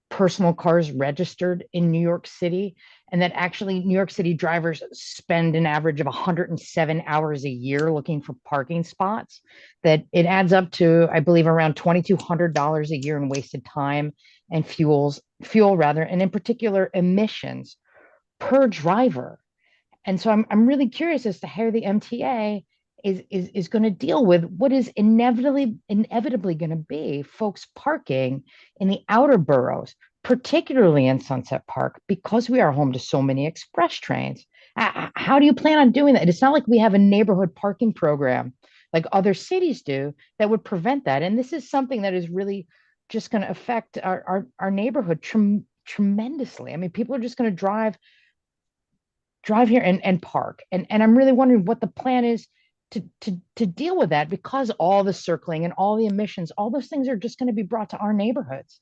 personal cars registered in New York City. and that actually New York City drivers spend an average of 107 hours a year looking for parking spots, that it adds up to, I believe, around $2,200 a year in wasted time and fuel rather, and in particular emissions per driver. And so I'm really curious as to how the MTA is going to deal with what is inevitably going to be folks parking in the outer boroughs, particularly in Sunset Park, because we are home to so many express trains. How do you plan on doing that? It's not like we have a neighborhood parking program like other cities do that would prevent that. And this is something that is really just going to affect our neighborhood tremendously. I mean, people are just going to drive here and park. And I'm really wondering what the plan is to deal with that, because all the circling and all the emissions, all those things are just going to be brought to our neighborhoods.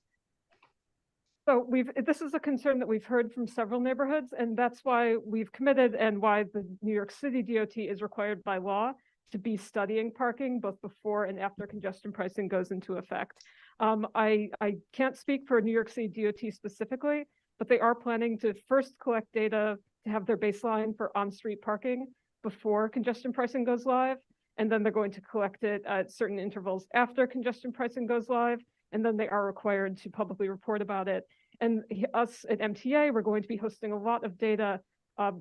So this is a concern that we've heard from several neighborhoods, and that's why we've committed and why the New York City DOT is required by law to be studying parking both before and after congestion pricing goes into effect. I can't speak for New York City DOT specifically, but they are planning to first collect data to have their baseline for on-street parking before congestion pricing goes live. And then they're going to collect it at certain intervals after congestion pricing goes live. And then they are required to publicly report about it. And us at MTA, we're going to be hosting a lot of data,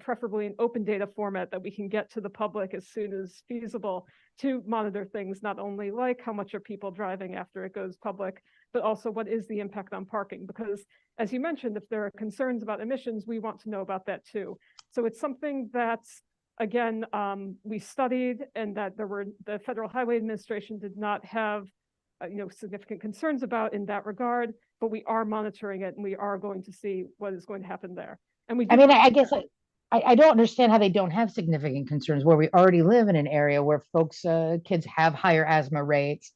preferably in open data format that we can get to the public as soon as feasible to monitor things, not only like how much are people driving after it goes public, but also what is the impact on parking? Because as you mentioned, if there are concerns about emissions, we want to know about that too. So it's something that's, again, we studied, and that the Federal Highway Administration did not have significant concerns about in that regard, but we are monitoring it, and we are going to see what is going to happen there. And we, I mean, I guess I don't understand how they don't have significant concerns where we already live in an area where folks, kids have higher asthma rates,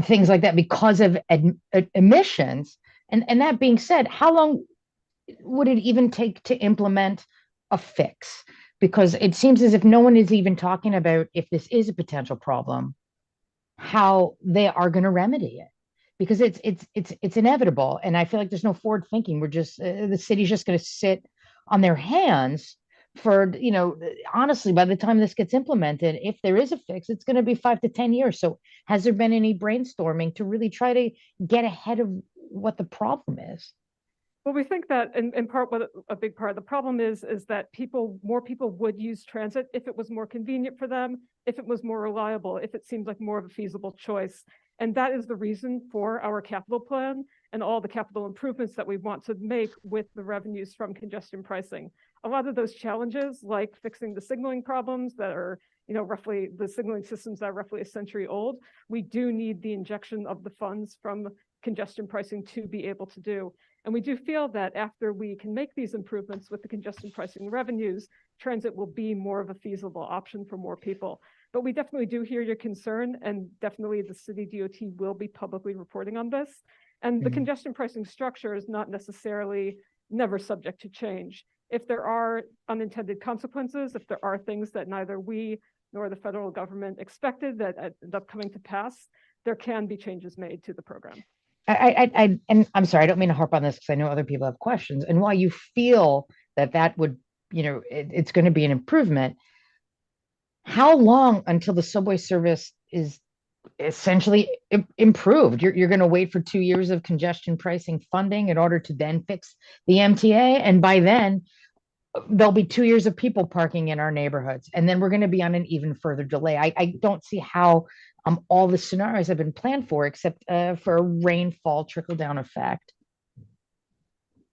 things like that because of emissions. And that being said, how long would it even take to implement a fix? Because it seems as if no one is even talking about, if this is a potential problem, how they are going to remedy it, because it's inevitable. And I feel like there's no forward thinking. We're just the city's just going to sit on their hands for, honestly, by the time this gets implemented, if there is a fix, it's going to be 5 to 10 years. So has there been any brainstorming to really try to get ahead of what the problem is? Well, we think that in part, what a big part of the problem is that more people would use transit if it was more convenient for them, if it was more reliable, if it seemed like more of a feasible choice. And that is the reason for our capital plan and all the capital improvements that we want to make with the revenues from congestion pricing. A lot of those challenges, like fixing the signaling problems that are, roughly the signaling systems that are roughly a century old, we do need the injection of the funds from congestion pricing to be able to do. And we do feel that after we can make these improvements with the congestion pricing revenues, transit will be more of a feasible option for more people. But we definitely do hear your concern, and definitely the city DOT will be publicly reporting on this. And the congestion pricing structure is not necessarily never subject to change. If there are unintended consequences, if there are things that neither we nor the federal government expected that end up coming to pass, there can be changes made to the program. And I'm sorry, I don't mean to harp on this because I know other people have questions. And while you feel that would, it's going to be an improvement, how long until the subway service is essentially improved? You're going to wait for 2 years of congestion pricing funding in order to then fix the MTA. And by then, there'll be 2 years of people parking in our neighborhoods. And then we're going to be on an even further delay. I don't see how all the scenarios have been planned for, except for a rainfall trickle down effect.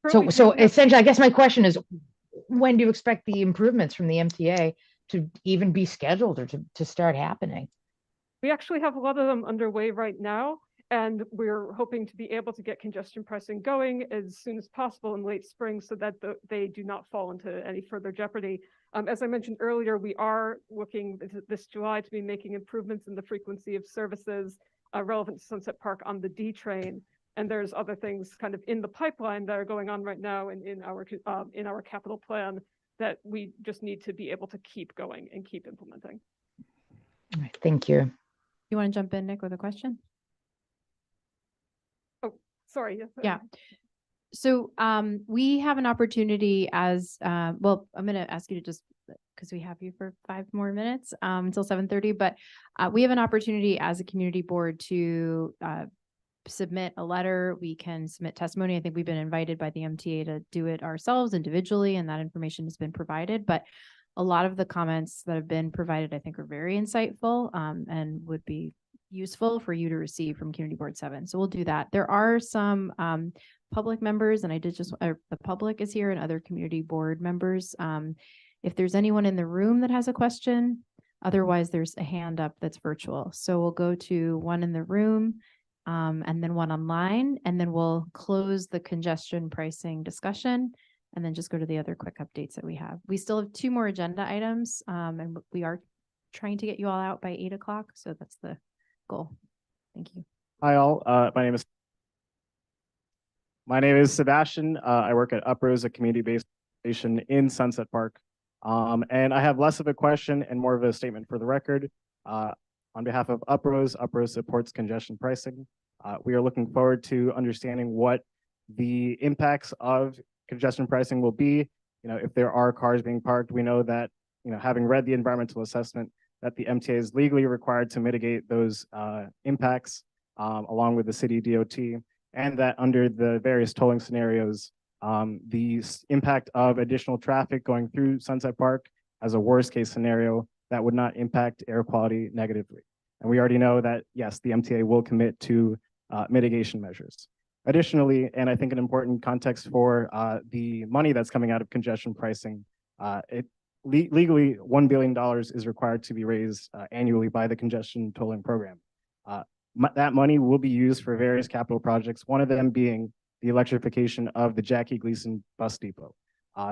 So essentially, I guess my question is, when do you expect the improvements from the MTA to even be scheduled or to start happening? We actually have a lot of them underway right now, and we're hoping to be able to get congestion pricing going as soon as possible in late spring so that they do not fall into any further jeopardy. As I mentioned earlier, we are looking this July to be making improvements in the frequency of services relevant to Sunset Park on the D train. And there's other things kind of in the pipeline that are going on right now and in our capital plan that we just need to be able to keep going and keep implementing. All right, thank you. You want to jump in, Nick, with a question? Oh, sorry. Yeah. So we have an opportunity as well, I'm gonna ask you to just because we have you for 5 more minutes until 7:30, but we have an opportunity as a community board to submit a letter. We can submit testimony. I think we've been invited by the MTA to do it ourselves individually, and that information has been provided. But a lot of the comments that have been provided, I think, are very insightful and would be useful for you to receive from Community Board 7. So we'll do that. There are some public members, and I did just, the public is here and other community board members. If there's anyone in the room that has a question, otherwise there's a hand up that's virtual. So we'll go to one in the room and then one online, and then we'll close the congestion pricing discussion and then just go to the other quick updates that we have. We still have 2 more agenda items and we are trying to get you all out by 8 o'clock. So that's the goal. Thank you. Hi all, my name is Sebastian. I work at Uprose, a community-based station in Sunset Park. And I have less of a question and more of a statement for the record. On behalf of Uprose, Uprose supports congestion pricing. We are looking forward to understanding what the impacts of congestion pricing will be. You know, if there are cars being parked, we know that, you know, having read the environmental assessment, that the MTA is legally required to mitigate those impacts along with the city DOT, and that under the various tolling scenarios, the impact of additional traffic going through Sunset Park as a worst case scenario that would not impact air quality negatively. And we already know that, yes, the MTA will commit to mitigation measures. Additionally, and I think an important context for the money that's coming out of congestion pricing, legally $1 billion is required to be raised annually by the congestion tolling program. That money will be used for various capital projects, one of them being the electrification of the Jackie Gleason bus depot.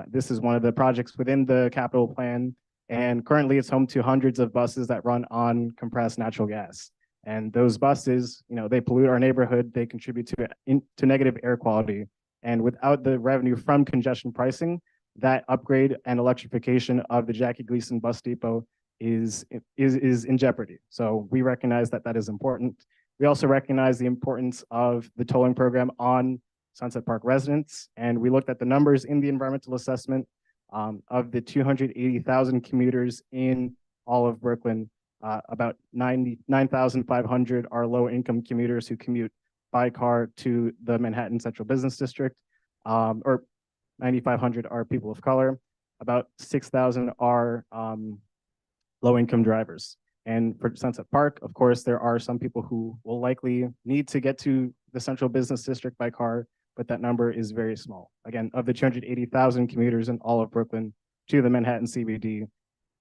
This is one of the projects within the capital plan, and currently it's home to hundreds of buses that run on compressed natural gas. And those buses, you know, they pollute our neighborhood, they contribute to negative air quality. And without the revenue from congestion pricing, that upgrade and electrification of the Jackie Gleason bus depot is in jeopardy. So we recognize that that is important. We also recognize the importance of the tolling program on Sunset Park residents. And we looked at the numbers in the environmental assessment of the 280,000 commuters in all of Brooklyn. About 9,500 are low-income commuters who commute by car to the Manhattan Central Business District, or 9,500 are people of color. About 6,000 are low-income drivers. And for Sunset Park, of course, there are some people who will likely need to get to the Central Business District by car, but that number is very small. Again, of the 280,000 commuters in all of Brooklyn to the Manhattan CBD,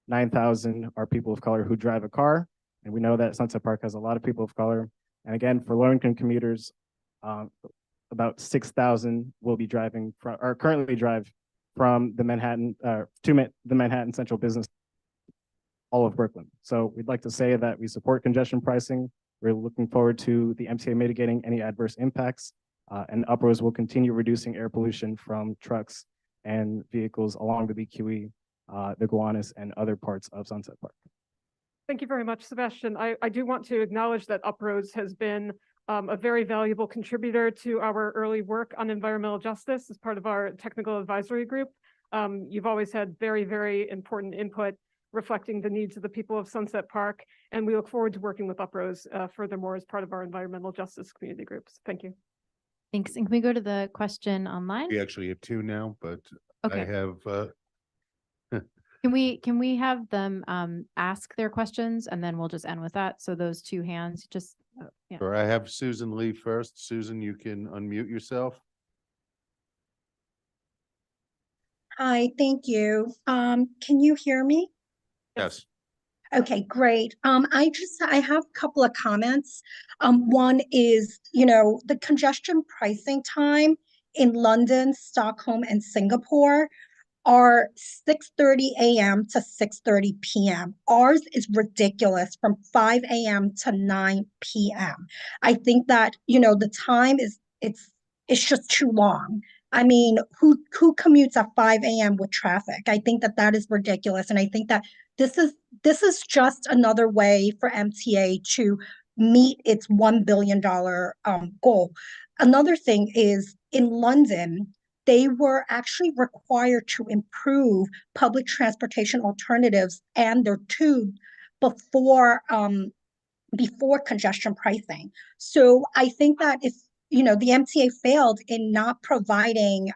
9,000 are people of color who drive a car. And we know that Sunset Park has a lot of people of color. And again, for low-income commuters, about 6,000 will be driving from, or currently drive from the Manhattan, to the Manhattan Central Business, all of Brooklyn. So we'd like to say that we support congestion pricing. We're looking forward to the MTA mitigating any adverse impacts, and Uprose will continue reducing air pollution from trucks and vehicles along the BQE, the Gowanus, and other parts of Sunset Park. Thank you very much, Sebastian. I do want to acknowledge that Uprose has been a very valuable contributor to our early work on environmental justice as part of our technical advisory group. You've always had very, very important input reflecting the needs of the people of Sunset Park, and we look forward to working with Uprose furthermore as part of our environmental justice community groups. Thank you. Thanks. And can we go to the question online? We actually have 2 now, but I Okay. have, Can we have them ask their questions and then we'll just end with that? So those 2 hands, just, yeah. or I have Susan Lee first. Susan, you can unmute yourself. Hi, thank you. Can you hear me? Yes. Okay, great. I have a couple of comments. One is, you know, the congestion pricing time in London, Stockholm, and Singapore are 6:30 a.m. to 6:30 p.m. Ours is ridiculous, from 5 a.m. to 9 p.m. I think that, you know, the time is, it's just too long. I mean, who commutes at 5 a.m. with traffic? I think that that is ridiculous. And I think that this is just another way for MTA to meet its $1 billion goal. Another thing is in London, they were actually required to improve public transportation alternatives and their tube before congestion pricing. So I think that if the MTA failed in not providing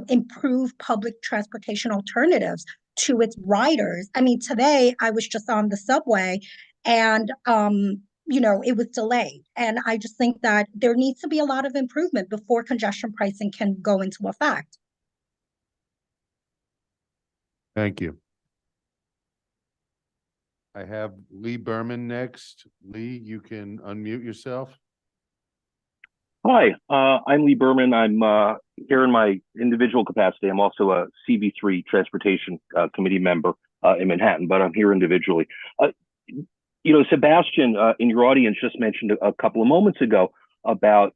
improved public transportation alternatives to its riders. I mean, today I was just on the subway and it was delayed. And I just think that there needs to be a lot of improvement before congestion pricing can go into effect. Thank you. I have Lee Berman next. Lee, you can unmute yourself. Hi, I'm Lee Berman. I'm here in my individual capacity. I'm also a CB3 Transportation Committee member in Manhattan, but I'm here individually. Sebastian in your audience just mentioned a couple of moments ago about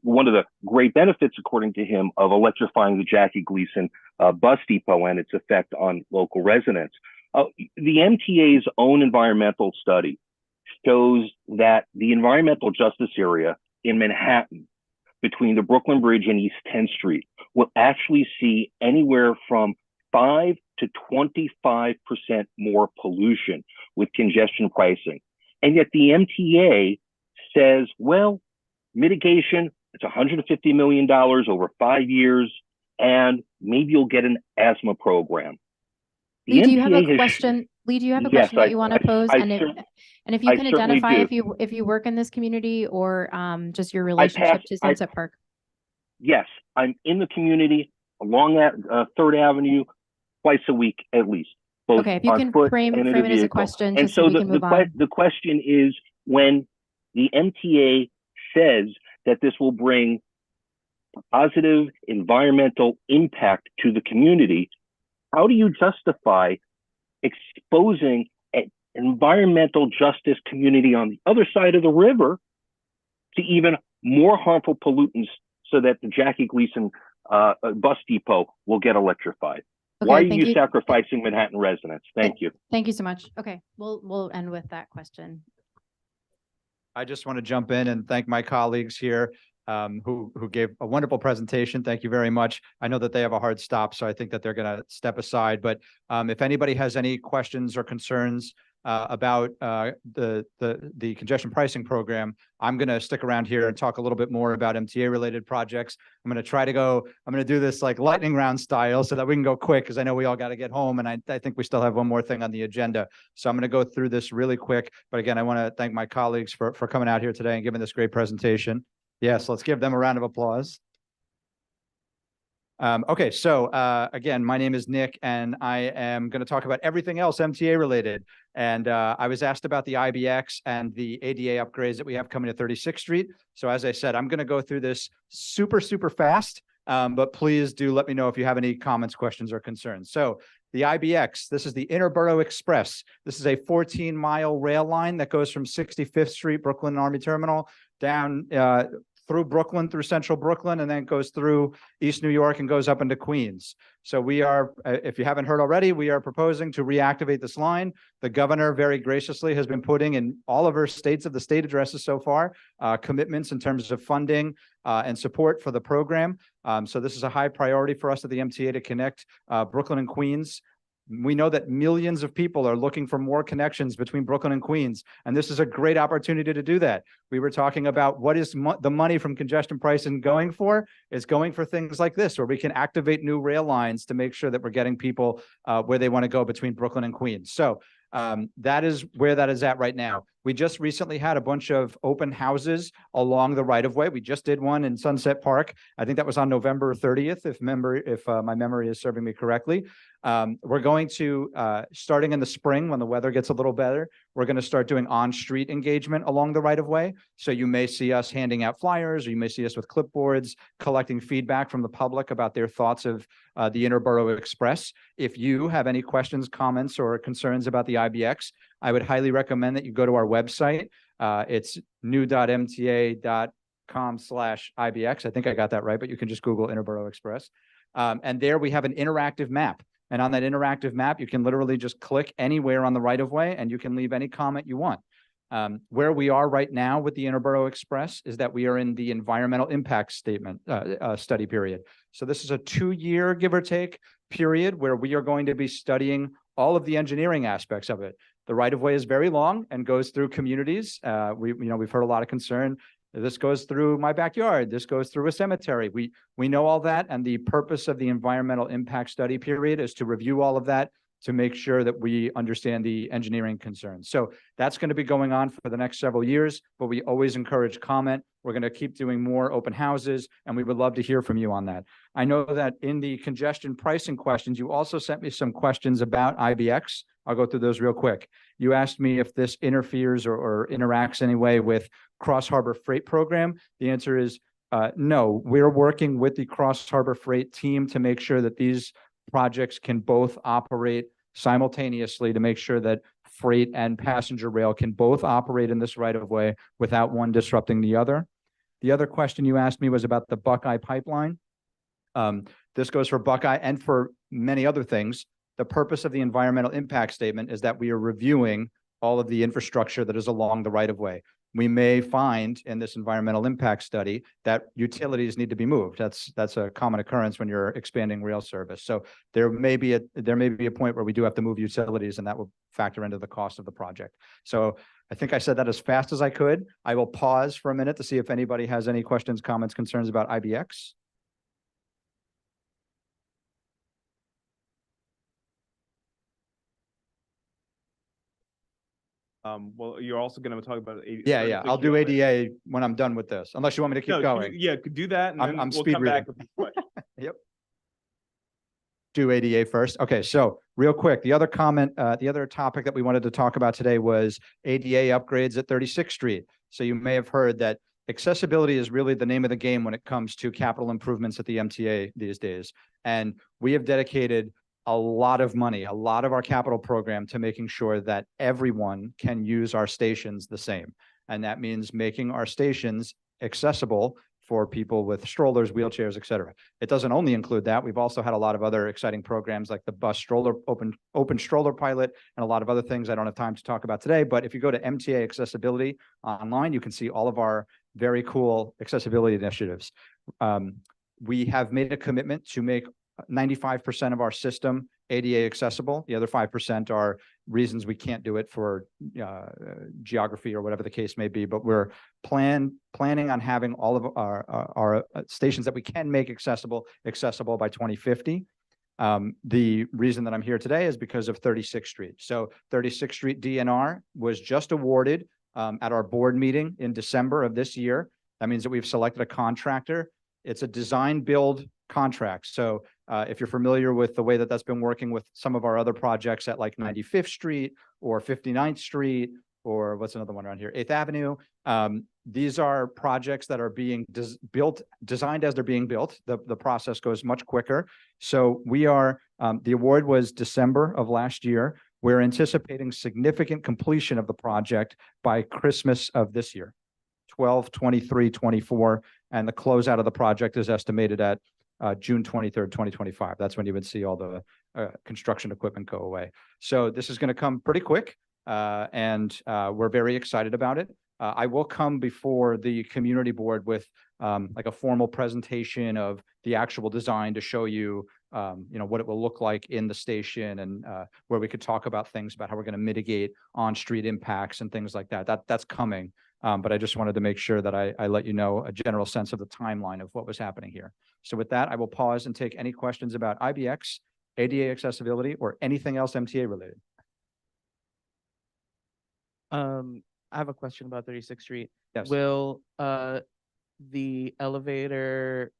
one of the great benefits, according to him, of electrifying the Jackie Gleason bus depot and its effect on local residents. The MTA's own environmental study shows that the environmental justice area in Manhattan between the Brooklyn Bridge and East 10th Street will actually see anywhere from 5 to 25% more pollution with congestion pricing. And yet the MTA says, well, mitigation, it's $150 million over 5 years, and maybe you'll get an asthma program. Lee, do you have a question? Lee, do you have a question that you want to pose? And if you can identify if you work in this community or just your relationship to Sunset Park. Yes, I'm in the community along that 3rd Avenue twice a week at least. Okay, if you can frame it as a question, and just so we can move on. The question is, when the MTA says that this will bring positive environmental impact to the community, how do you justify exposing an environmental justice community on the other side of the river to even more harmful pollutants so that the Jackie Gleason bus depot will get electrified? Okay, why are you sacrificing Manhattan residents? Thank you. Thank you so much. Okay, we'll end with that question. I just want to jump in and thank my colleagues here who gave a wonderful presentation. Thank you very much. I know that they have a hard stop, so I think that they're going to step aside. But if anybody has any questions or concerns about the congestion pricing program, I'm going to stick around here and talk a little bit more about MTA related projects. I'm going to do this like lightning round style so that we can go quick, because I know we all got to get home, and I think we still have one more thing on the agenda. So I'm going to go through this really quick. But again, I want to thank my colleagues for coming out here today and giving this great presentation. Yes, let's give them a round of applause. Okay, so again, my name is Nick, and I am going to talk about everything else MTA related. And I was asked about the IBX and the ADA upgrades that we have coming to 36th Street. So as I said, I'm going to go through this super fast, but please do let me know if you have any comments, questions, or concerns. So the IBX, this is the Interborough Express. This is a 14-mile rail line that goes from 65th Street, Brooklyn Army Terminal, down through Brooklyn, through central Brooklyn, and then goes through East New York and goes up into Queens. So we are, if you haven't heard already, we are proposing to reactivate this line. The governor very graciously has been putting in all of her states of the state addresses so far, commitments in terms of funding and support for the program. So this is a high priority for us at the MTA to connect Brooklyn and Queens. We know that millions of people are looking for more connections between Brooklyn and Queens, and this is a great opportunity to do that. We were talking about what is the money from congestion pricing going for. It's going for things like this, where we can activate new rail lines to make sure that we're getting people where they want to go between Brooklyn and Queens. So that is where that is at right now. We just recently had a bunch of open houses along the right of way. We just did one in Sunset Park. I think that was on November 30th, if my memory is serving me correctly. We're going to, starting in the spring when the weather gets a little better, we're going to start doing on-street engagement along the right of way. So you may see us handing out flyers, or you may see us with clipboards, collecting feedback from the public about their thoughts of the Interborough Express. If you have any questions, comments, or concerns about the IBX, I would highly recommend that you go to our website. It's new.mta.com/IBX. I think I got that right, but you can just Google Interborough Express. And there we have an interactive map. And on that interactive map, you can literally just click anywhere on the right of way, and you can leave any comment you want. Where we are right now with the Interborough Express is that we are in the environmental impact statement, study period. So this is a 2-year, give or take, period where we are going to be studying all of the engineering aspects of it. The right of way is very long and goes through communities. We've heard a lot of concern. This goes through my backyard. This goes through a cemetery. We know all that. And the purpose of the environmental impact study period is to review all of that to make sure that we understand the engineering concerns. So that's going to be going on for the next several years, but we always encourage comment. We're going to keep doing more open houses, and we would love to hear from you on that. I know that in the congestion pricing questions, you also sent me some questions about IBX. I'll go through those real quick. You asked me if this interferes or interacts anyway with Cross Harbor Freight Program. The answer is no. We're working with the Cross Harbor Freight team to make sure that these projects can both operate simultaneously to make sure that freight and passenger rail can both operate in this right of way without one disrupting the other. The other question you asked me was about the Buckeye pipeline. This goes for Buckeye and for many other things. The purpose of the environmental impact statement is that we are reviewing all of the infrastructure that is along the right of way. We may find in this environmental impact study that utilities need to be moved. That's a common occurrence when you're expanding rail service. So there may be a point where we do have to move utilities, and that will factor into the cost of the project. So I think I said that as fast as I could. I will pause for a minute to see if anybody has any questions, comments, concerns about IBX. Well, you're also going to talk about Yeah. I'll do ADA when I'm done with this, unless you want me to keep going. Yeah, could do that. And I'm then we'll speed come back reading. with Yep. Do ADA first. Okay, so real quick, the other topic that we wanted to talk about today was ADA upgrades at 36th Street. So you may have heard that accessibility is really the name of the game when it comes to capital improvements at the MTA these days. And we have dedicated a lot of money, a lot of our capital program to making sure that everyone can use our stations the same. And that means making our stations accessible for people with strollers, wheelchairs, et cetera. It doesn't only include that. We've also had a lot of other exciting programs like the bus stroller, open stroller pilot, and a lot of other things I don't have time to talk about today. But if you go to MTA Accessibility online, you can see all of our very cool accessibility initiatives. We have made a commitment to make 95% of our system ADA accessible. The other 5% are reasons we can't do it for geography or whatever the case may be. But we're planning on having all of our stations that we can make accessible by 2050. The reason that I'm here today is because of 36th Street. So 36th Street DNR was just awarded at our board meeting in December of this year. That means that we've selected a contractor. It's a design build contract. So if you're familiar with the way that that's been working with some of our other projects at like 95th Street or 59th Street, or what's another one around here, 8th Avenue. These are projects that are being designed as they're being built. The process goes much quicker. So we are, the award was December of last year. We're anticipating significant completion of the project by Christmas of this year, 12/23/24, and the closeout of the project is estimated at June 23rd, 2025. That's when you would see all the construction equipment go away. So this is going to come pretty quick, and we're very excited about it. I will come before the community board with like a formal presentation of the actual design to show you, what it will look like in the station, and where we could talk about things about how we're going to mitigate on-street impacts and things like that. That's coming. But I just wanted to make sure that I let you know a general sense of the timeline of what was happening here. So with that, I will pause and take any questions about IBX, ADA accessibility, or anything else MTA related. I have a question about 36th Street. Yes. Will the elevator,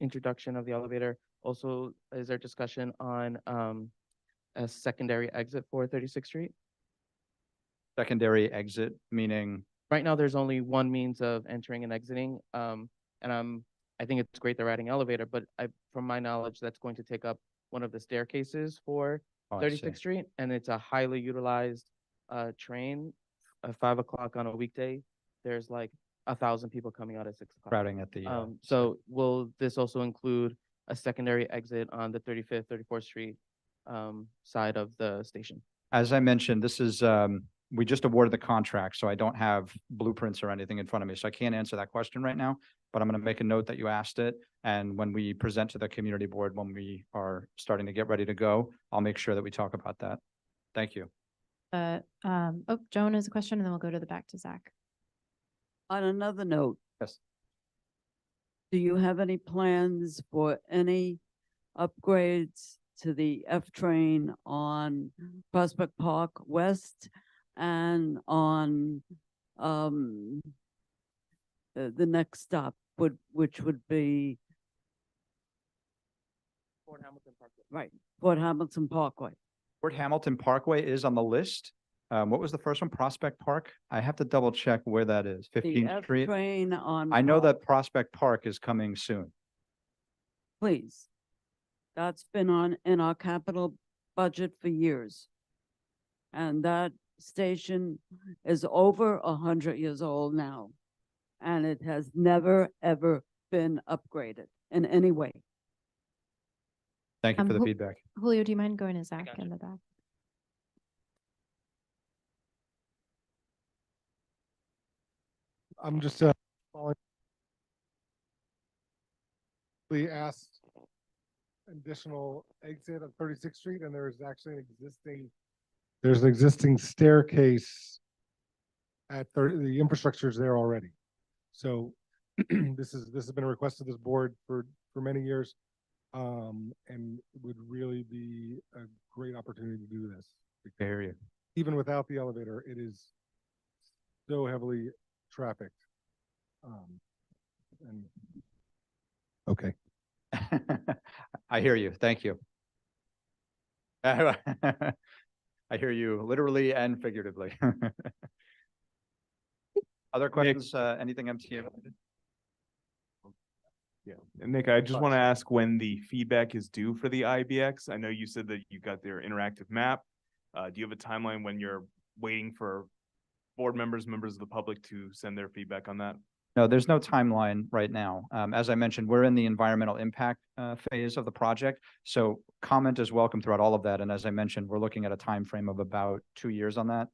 introduction of the elevator, also, is there discussion on a secondary exit for 36th Street? Secondary exit, meaning? Right now, there's only one means of entering and exiting. And I think it's great they're adding elevator, but from my knowledge, that's going to take up one of the staircases for 36th Street. And it's a highly utilized train. At 5 o'clock on a weekday, there's like 1,000 people coming out at 6 o'clock. Crowding at the. So will this also include a secondary exit on the 35th, 34th Street side of the station? As I mentioned, this is we just awarded the contract, so I don't have blueprints or anything in front of me, so I can't answer that question right now. But I'm going to make a note that you asked it, and when we present to the community board, when we are starting to get ready to go, I'll make sure that we talk about that. Thank you. Joan has a question, and then we'll go to the back to Zach. On another note, Yes. do you have any plans for any upgrades to the F train on Prospect Park West and on the next stop which would be Fort Hamilton Parkway. right, Fort Hamilton Parkway? Fort Hamilton Parkway is on the list. What was the first one? Prospect Park? I have to double check where that is. The 15th F Street. train on. I know that Prospect Park is coming soon. Please. That's been in our capital budget for years. And that station is over 100 years old now. And it has never, ever been upgraded in any way. Thank you for the Who- feedback. Julio, do you mind going to Zach gotcha. in the back? I'm just following. We asked additional exit on 36th Street, and there's actually there's an existing staircase at the infrastructure is there already. So this has been a request of this board for many years. And it would really be a great opportunity to do this. I hear you. Even without the elevator, it is so heavily trafficked. And okay. I hear you. Thank you. I hear you literally and figuratively. Other questions, anything MTA related? Yeah, and Nick, I just want to ask when the feedback is due for the IBX. I know you said that you got their interactive map. Do you have a timeline when you're waiting for board members of the public to send their feedback on that? No, there's no timeline right now. As I mentioned, we're in the environmental impact phase of the project. So comment is welcome throughout all of that. And as I mentioned, we're looking at a time frame of about 2 years on that.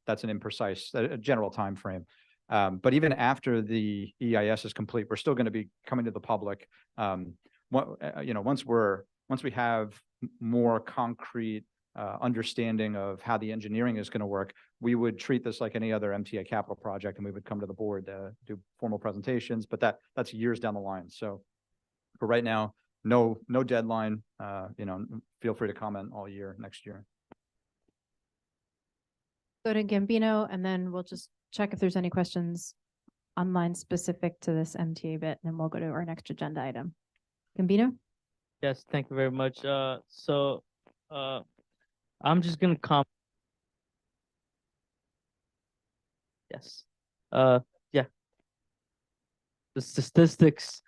That's an imprecise, a general time frame. But even after the EIS is complete, we're still going to be coming to the public. Once we have more concrete understanding of how the engineering is going to work, we would treat this like any other MTA capital project, and we would come to the board to do formal presentations, but that's years down the line. So for right now, no deadline, feel free to comment all year next year. Go to Gambino, and then we'll just check if there's any questions online specific to this MTA bit, and then we'll go to our next agenda item. Gambino? Yes, thank you very much. I'm just gonna comment. Yes. Yeah. The statistics.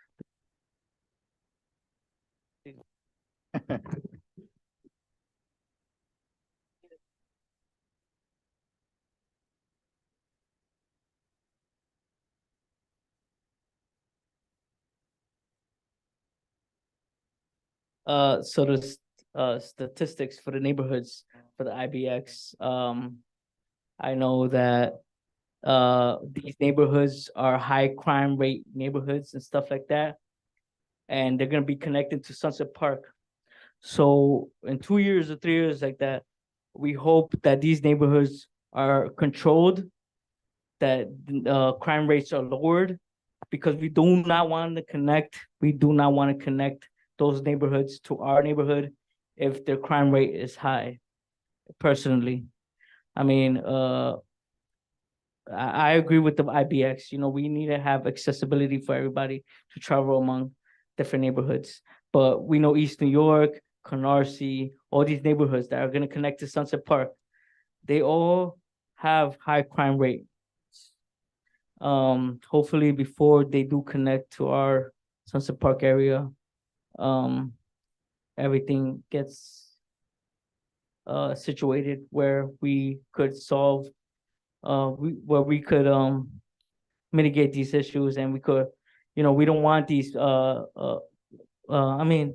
So the statistics for the neighborhoods for the IBX, I know that these neighborhoods are high crime rate neighborhoods and stuff like that. And they're gonna be connected to Sunset Park. So in 2 years or 3 years like that, we hope that these neighborhoods are controlled, that crime rates are lowered, because we do not want to connect those neighborhoods to our neighborhood if their crime rate is high, personally. I mean, I agree with the IBX, we need to have accessibility for everybody to travel among different neighborhoods. But we know East New York, Canarsie, all these neighborhoods that are gonna connect to Sunset Park, they all have high crime rate. Hopefully before they do connect to our Sunset Park area, everything gets situated where we could solve, where we could mitigate these issues, and we could, we don't want these I mean,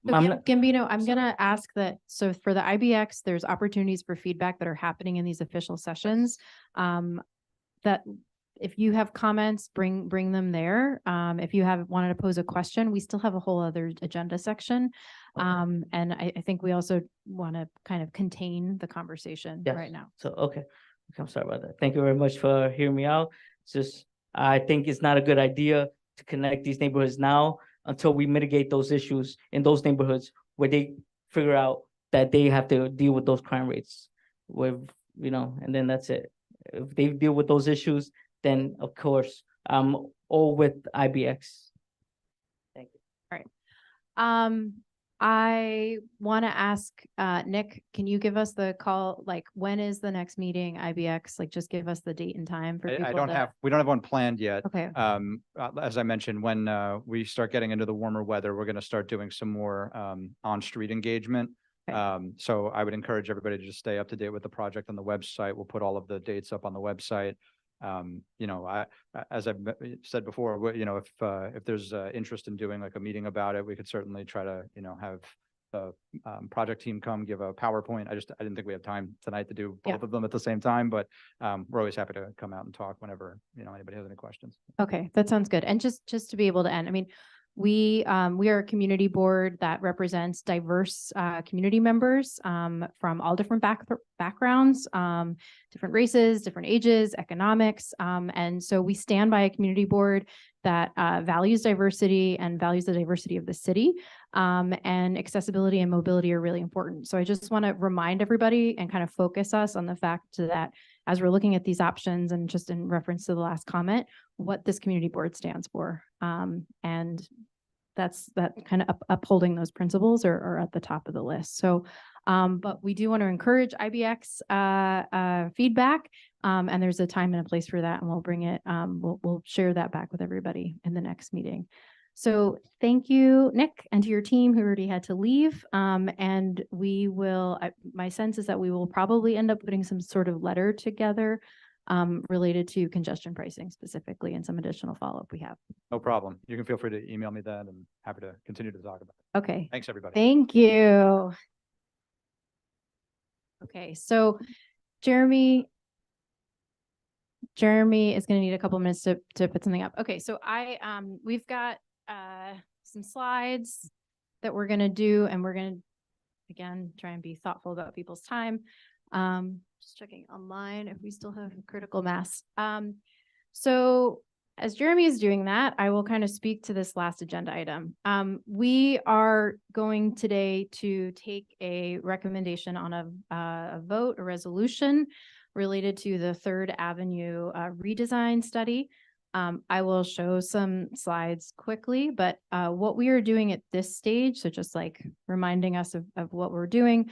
So I'm not- Gambino, I'm gonna ask that, so for the IBX, there's opportunities for feedback that are happening in these official sessions. That if you have comments, bring them there. If you have wanted to pose a question, we still have a whole other agenda section. And I think we also want to kind of contain the conversation Yes. right now. So, okay, I'm sorry about that. Thank you very much for hearing me out. It's just, I think it's not a good idea to connect these neighborhoods now until we mitigate those issues in those neighborhoods where they figure out that they have to deal with those crime rates with, and then that's it. If they deal with those issues, then of course, I'm all with IBX. Thank you. All right. I want to ask, Nick, can you give us the call, like, when is the next meeting, IBX? Like, just give us the date and time for people I don't to- have, we don't have one planned yet. Okay. As I mentioned, when we start getting into the warmer weather, we're going to start doing some more on-street engagement. Okay. So I would encourage everybody to just stay up to date with the project on the website. We'll put all of the dates up on the website. As I've said before, if there's interest in doing like a meeting about it, we could certainly try to, have the project team come give a PowerPoint. I didn't think we have time tonight to do both of them at the same time, but we're always happy to come out and talk whenever, anybody has any questions. Okay, that sounds good. And just to be able to end, I mean, we are a community board that represents diverse community members from all different backgrounds, different races, different ages, economics. And so we stand by a community board that values diversity and values the diversity of the city. And accessibility and mobility are really important. So I just want to remind everybody and kind of focus us on the fact that as we're looking at these options and just in reference to the last comment, what this community board stands for. And that's kind of upholding those principles are at the top of the list. So, but we do want to encourage IBX feedback. And there's a time and a place for that, and we'll bring it, we'll share that back with everybody in the next meeting. So thank you, Nick, and to your team who already had to leave. And we will, my sense is that we will probably end up putting some sort of letter together related to congestion pricing specifically and some additional follow-up we have. No problem. You can feel free to email me that and happy to continue to talk about it. Okay. Thanks, everybody. Thank you. Okay, so Jeremy is going to need a couple minutes to put something up. Okay, so we've got some slides that we're going to do, and we're going to, again, try and be thoughtful about people's time. Just checking online if we still have critical mass. So as Jeremy is doing that, I will kind of speak to this last agenda item. We are going today to take a recommendation on a vote, a resolution related to the Third Avenue redesign study. I will show some slides quickly, but what we are doing at this stage, so just like reminding us of what we're doing,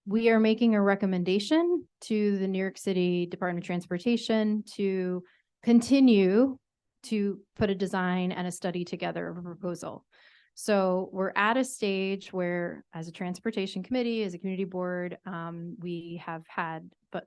we are making a recommendation to the New York City Department of Transportation to continue to put a design and a study together of a proposal. So we're at a stage where, as a transportation committee, as a community board, we have had a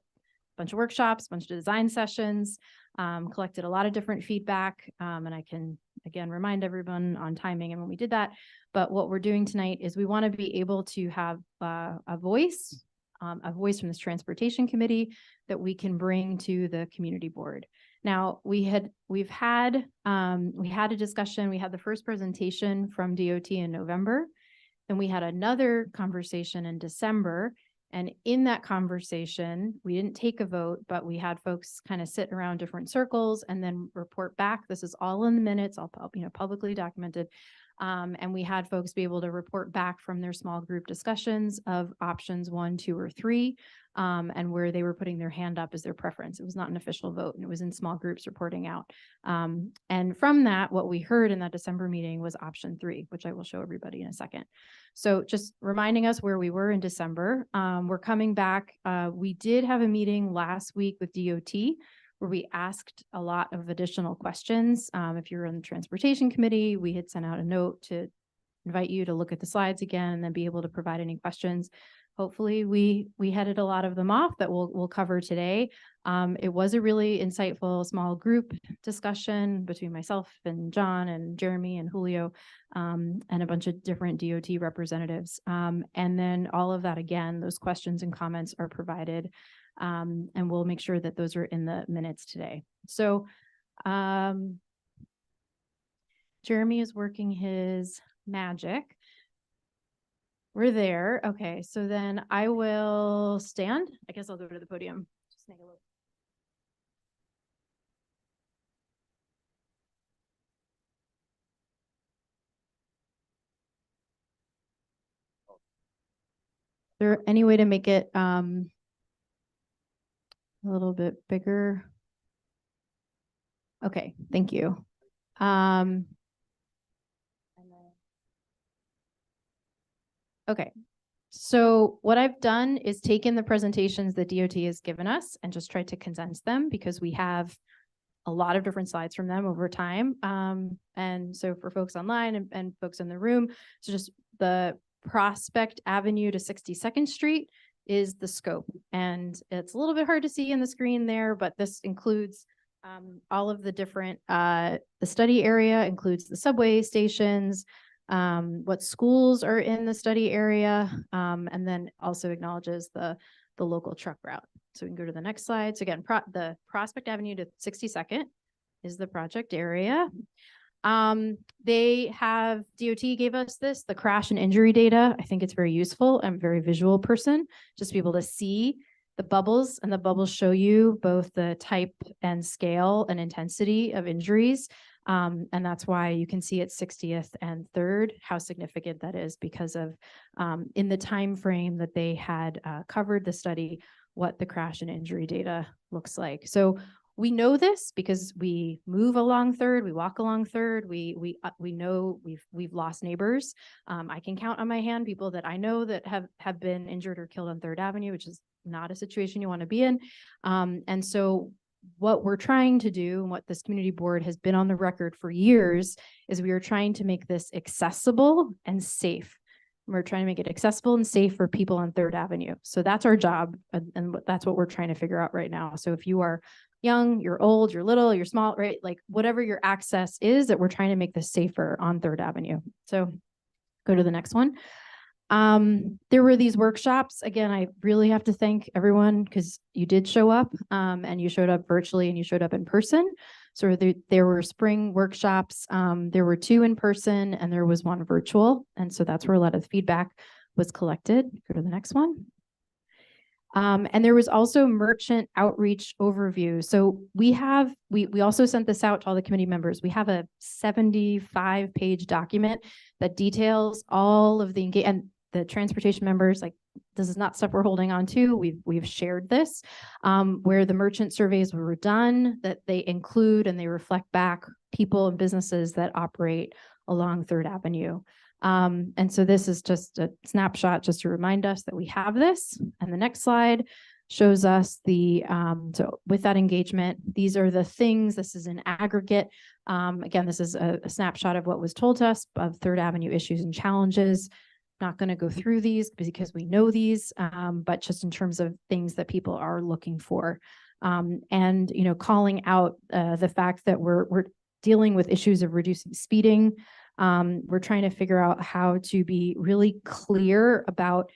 bunch of workshops, a bunch of design sessions, collected a lot of different feedback, and I can, again, remind everyone on timing and when we did that. But what we're doing tonight is we want to be able to have a voice from this transportation committee that we can bring to the community board. Now, we've had a discussion. We had the first presentation from DOT in November, then we had another conversation in December. And in that conversation, we didn't take a vote, but we had folks kind of sit around different circles and then report back. This is all in the minutes, all publicly documented. And we had folks be able to report back from their small group discussions of options 1, 2, or 3, and where they were putting their hand up as their preference. It was not an official vote, and it was in small groups reporting out. And from that, what we heard in that December meeting was option 3, which I will show everybody in a second. So just reminding us where we were in December. We're coming back. We did have a meeting last week with DOT where we asked a lot of additional questions. If you're in the transportation committee, we had sent out a note to invite you to look at the slides again and then be able to provide any questions. hopefully we headed a lot of them off that we'll cover today. It was a really insightful small group discussion between myself and John and Jeremy and Julio, and a bunch of different DOT representatives. And then all of that, again, those questions and comments are provided, and we'll make sure that those are in the minutes today. So Jeremy is working his magic. We're there. Okay, so then I will stand. I guess I'll go to the podium. Just make a little. Is there any way to make it a little bit bigger? Okay, thank you. Okay, so what I've done is taken the presentations that DOT has given us and just tried to condense them because we have a lot of different slides from them over time. And so for folks online and folks in the room, so just the Prospect Avenue to 62nd Street is the scope. And it's a little bit hard to see in the screen there, but this includes all of the different, the study area includes the subway stations, what schools are in the study area, and then also acknowledges the local truck route. So we can go to the next slide. So again, the Prospect Avenue to 62nd is the project area. They have, DOT gave us this, the crash and injury data. I think it's very useful. I'm a very visual person, just to be able to see the bubbles, and the bubbles show you both the type and scale and intensity of injuries. And that's why you can see at 60th and 3rd how significant that is, because of in the time frame that they had covered the study, what the crash and injury data looks like. So we know this because we move along 3rd, we walk along 3rd, we know we've lost neighbors. I can count on my hand people that I know that have been injured or killed on 3rd Avenue, which is not a situation you want to be in. And so what we're trying to do, and what this community board has been on the record for years, is we are trying to make this accessible and safe. We're trying to make it accessible and safe for people on 3rd Avenue. So that's our job, and that's what we're trying to figure out right now. So if you are young, you're old, you're little, you're small, right? Like whatever your access is, that we're trying to make this safer on 3rd Avenue. So go to the next one. There were these workshops. Again, I really have to thank everyone because you did show up, and you showed up virtually and you showed up in person. So there were spring workshops. There were 2 in person and there was 1 virtual. And so that's where a lot of the feedback was collected. Go to the next one. And there was also merchant outreach overview. So we also sent this out to all the committee members. We have a 75-page document that details all of the and the transportation members, like this is not stuff we're holding on to. We've shared this, where the merchant surveys were done, that they include and they reflect back people and businesses that operate along 3rd Avenue. And so this is just a snapshot just to remind us that we have this. And the next slide shows us the, so with that engagement, these are the things, this is an aggregate. Again, this is a snapshot of what was told to us of 3rd Avenue issues and challenges. Not going to go through these because we know these, but just in terms of things that people are looking for. And, you know, calling out the fact that we're dealing with issues of reducing speeding. We're trying to figure out how to be really clear about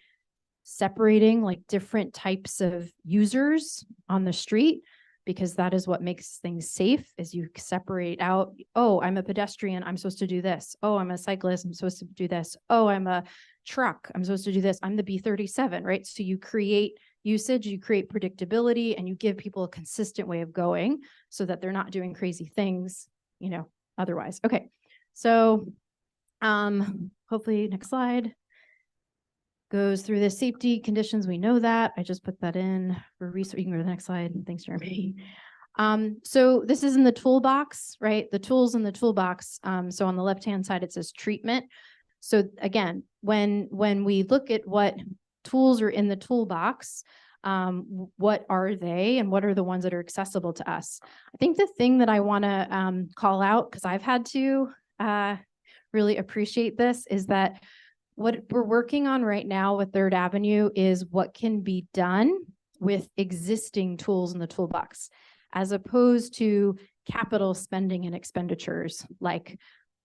separating like different types of users on the street, because that is what makes things safe, is you separate out, oh, I'm a pedestrian, I'm supposed to do this. Oh, I'm a cyclist, I'm supposed to do this. Oh, I'm a truck, I'm supposed to do this. I'm the B37, right? So you create usage, you create predictability, and you give people a consistent way of going so that they're not doing crazy things, you know, otherwise. Okay. So hopefully next slide goes through the safety conditions. We know that. I just put that in for research. You can go to the next slide. Thanks, Jeremy. So this is in the toolbox, right? The tools in the toolbox. So on the left-hand side, it says treatment. So again, when we look at what tools are in the toolbox, what are they and what are the ones that are accessible to us? I think the thing that I want to call out, because I've had to really appreciate this, is that What we're working on right now with Third Avenue is what can be done with existing tools in the toolbox, as opposed to capital spending and expenditures like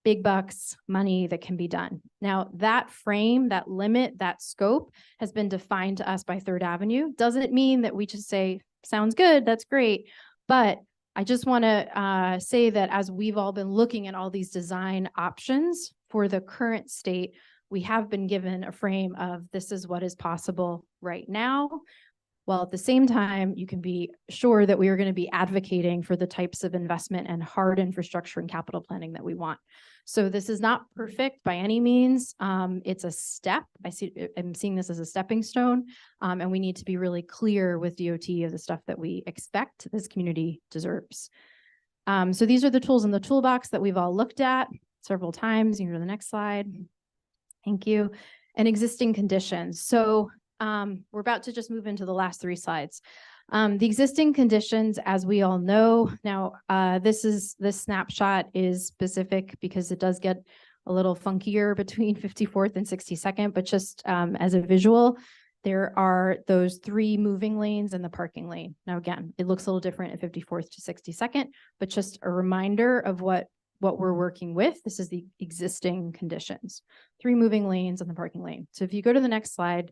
big bucks, money that can be done. Now, that frame, that limit, that scope has been defined to us by Third Avenue. Doesn't mean that we just say, sounds good, that's great. But I just want to say that as we've all been looking at all these design options for the current state, we have been given a frame of this is what is possible right now. While at the same time, you can be sure that we are going to be advocating for the types of investment and hard infrastructure and capital planning that we want. So this is not perfect by any means. It's a step. I'm seeing this as a stepping stone, and we need to be really clear with DOT of the stuff that we expect this community deserves. So these are the tools in the toolbox that we've all looked at several times. You can go to the next slide. Thank you. And existing conditions. So we're about to just move into the last 3 slides. The existing conditions, as we all know, now this snapshot is specific because it does get a little funkier between 54th and 62nd, but just as a visual, there are those 3 moving lanes and the parking lane. Now, again, it looks a little different at 54th to 62nd, but just a reminder of what we're working with. This is the existing conditions, 3 moving lanes and the parking lane. So if you go to the next slide,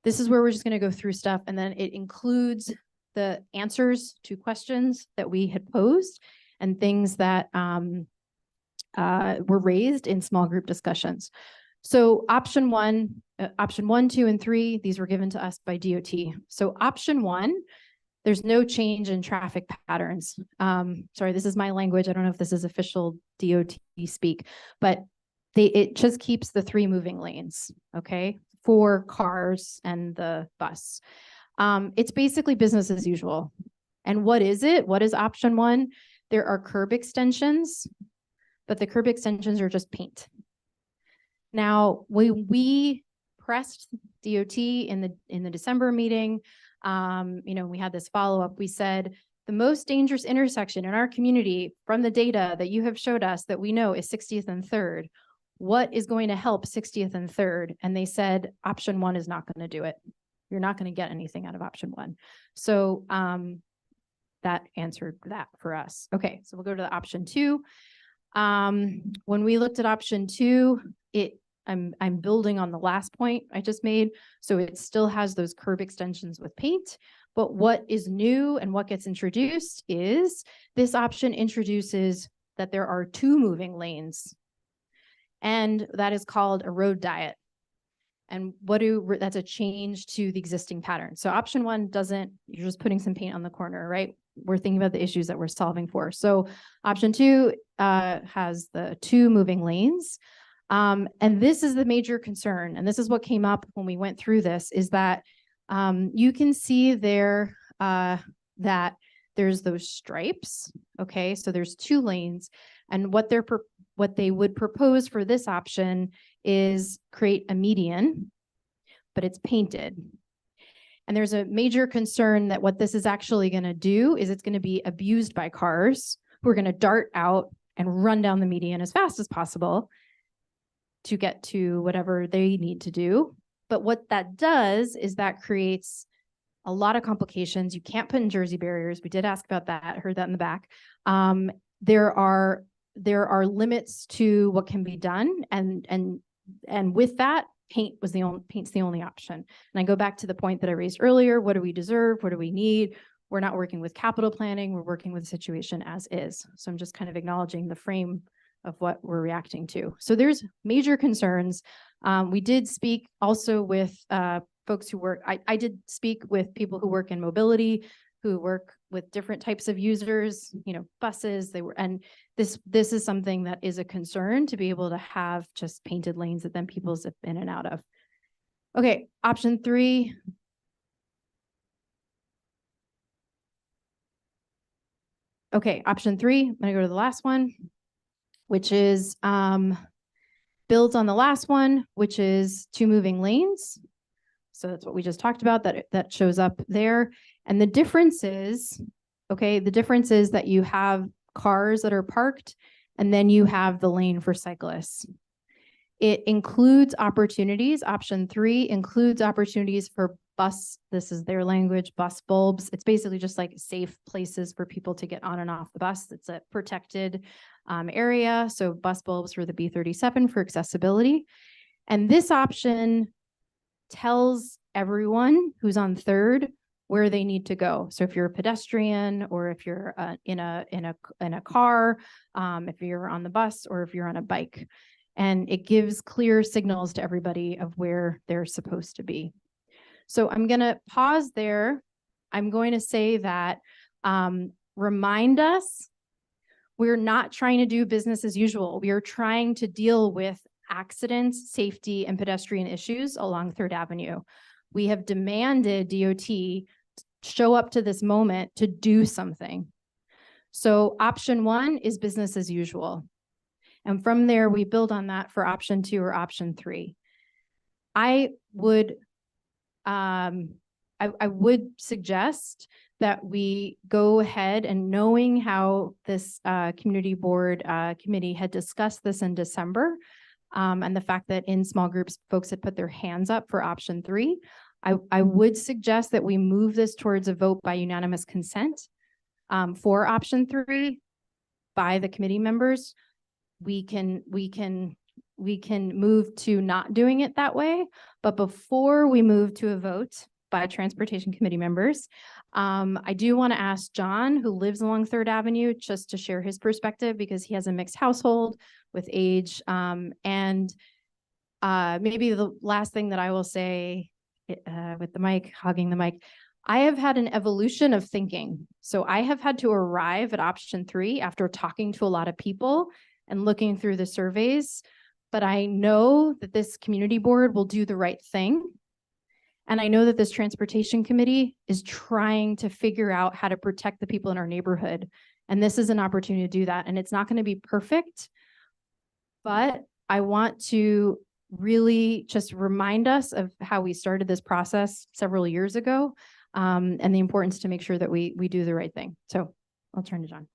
this is where we're just going to go through stuff, and then it includes the answers to questions that we had posed and things that were raised in small group discussions. So option 1, 2, and 3, these were given to us by DOT. So option 1, there's no change in traffic patterns. Sorry, this is my language. I don't know if this is official DOT speak, but it just keeps the 3 moving lanes, okay, for cars and the bus. It's basically business as usual. And what is it? What is option 1? There are curb extensions, but the curb extensions are just paint. Now, we pressed DOT in the December meeting. We had this follow-up. We said the most dangerous intersection in our community from the data that you have showed us that we know is 60th and 3rd. What is going to help 60th and 3rd? And they said option 1 is not going to do it. You're not going to get anything out of option 1. So that answered that for us. Okay, so we'll go to the option 2. When we looked at option 2, I'm building on the last point I just made. So it still has those curb extensions with paint, but what is new and what gets introduced is this option introduces that there are 2 moving lanes, and that is called a road diet. And that's a change to the existing pattern. So option 1 you're just putting some paint on the corner, right? We're thinking about the issues that we're solving for. So option 2 has the 2 moving lanes. And this is the major concern. And this is what came up when we went through this, is that you can see there that there's those stripes. Okay, so there's 2 lanes. And what they would propose for this option is create a median, but it's painted. And there's a major concern that what this is actually going to do is it's going to be abused by cars who are going to dart out and run down the median as fast as possible to get to whatever they need to do. But what that does is that creates a lot of complications. You can't put in Jersey barriers. We did ask about that, heard that in the back. There are limits to what can be done. And with that, paint's the only option. And I go back to the point that I raised earlier. What do we deserve? What do we need? We're not working with capital planning. We're working with the situation as is. So I'm just kind of acknowledging the frame of what we're reacting to. So there's major concerns. We did speak also with folks who work, I did speak with people who work in mobility, who work with different types of users, buses, and this is something that is a concern, to be able to have just painted lanes that then people zip in and out of. Okay, option 3. Okay, option 3, I'm gonna go to the last one, which is builds on the last one, which is 2 moving lanes. So that's what we just talked about, that shows up there. And the difference is, that you have cars that are parked, and then you have the lane for cyclists. It includes opportunities. Option 3 includes opportunities for bus, this is their language, bus bulbs. It's basically just like safe places for people to get on and off the bus. It's a protected area. So bus bulbs for the B37 for accessibility. And this option tells everyone who's on third where they need to go. So if you're a pedestrian, or if you're in a car, if you're on the bus, or if you're on a bike, and it gives clear signals to everybody of where they're supposed to be. So I'm going to pause there. I'm going to say that remind us, we're not trying to do business as usual. We are trying to deal with accidents, safety, and pedestrian issues along 3rd Avenue. We have demanded DOT show up to this moment to do something. So option 1 is business as usual. And from there, we build on that for option 2 or option 3. I would suggest that we go ahead, and knowing how this community board committee had discussed this in December, and the fact that in small groups, folks had put their hands up for option 3, I would suggest that we move this towards a vote by unanimous consent for option 3 by the committee members. We can move to not doing it that way, but before we move to a vote by transportation committee members, I do want to ask John, who lives along 3rd Avenue, just to share his perspective, because he has a mixed household with age. And maybe the last thing that I will say with the mic, hogging the mic, I have had an evolution of thinking. So I have had to arrive at option 3 after talking to a lot of people and looking through the surveys, but I know that this community board will do the right thing. And I know that this transportation committee is trying to figure out how to protect the people in our neighborhood. And this is an opportunity to do that. And it's not going to be perfect, but I want to really just remind us of how we started this process several years ago, and the importance to make sure that we do the right thing. So I'll turn to John.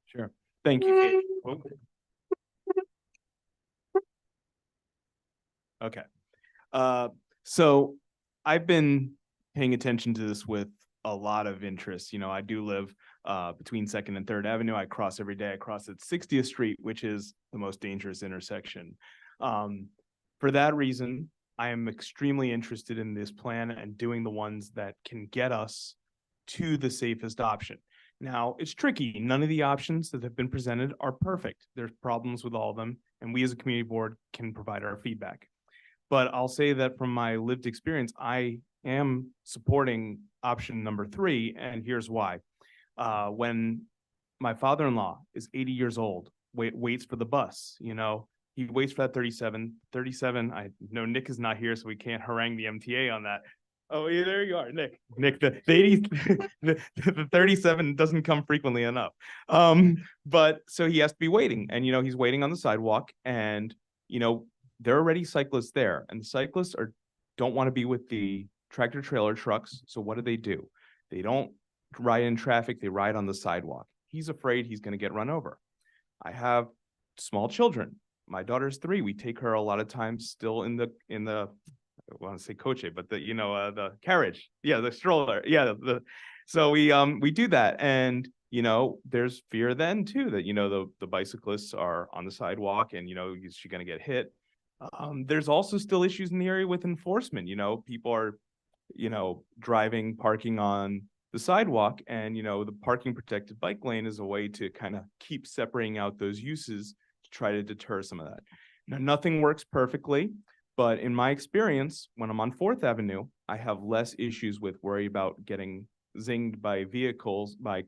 Sure. Thank you, Kate. Whoa. Okay. So I've been paying attention to this with a lot of interest. You know, I do live between 2nd and 3rd Avenue. I cross every day. I cross at 60th Street, which is the most dangerous intersection. For that reason, I am extremely interested in this plan and doing the ones that can get us to the safest option. Now, it's tricky. None of the options that have been presented are perfect. There's problems with all of them, and we as a community board can provide our feedback. But I'll say that from my lived experience, I am supporting option number 3, and here's why. When my father-in-law is 80 years old, waits for the bus, you know, he waits for that 37. I know Nick is not here, so we can't harangue the MTA on that. Oh, yeah, there you are, Nick. Nick, the 80, the 37 doesn't come frequently enough. But so he has to be waiting, and, you know, he's waiting on the sidewalk, and, you know, there are already cyclists there, and the cyclists don't want to be with the tractor trailer trucks. So what do? They don't ride in traffic. They ride on the sidewalk. He's afraid he's going to get run over. I have small children. My daughter's 3. We take her a lot of times still in the I want to say coche, but the carriage. Yeah, the stroller. Yeah. So we do that. And, you know, there's fear then too, that, you know, the bicyclists are on the sidewalk and, you know, is she going to get hit? There's also still issues in the area with enforcement. You know, people are, you know, parking on the sidewalk, and, you know, the parking protected bike lane is a way to kind of keep separating out those uses to try to deter some of that. Now, nothing works perfectly, but in my experience, when I'm on 4th Avenue, I have less issues with worry about getting zinged by vehicles, by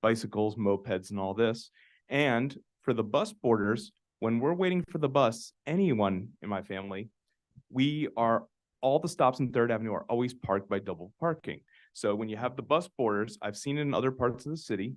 bicycles, mopeds, and all this. And for the bus boarders, when we're waiting for the bus, anyone in my family, all the stops in 3rd Avenue are always parked by double parking. So when you have the bus boarders, I've seen it in other parts of the city,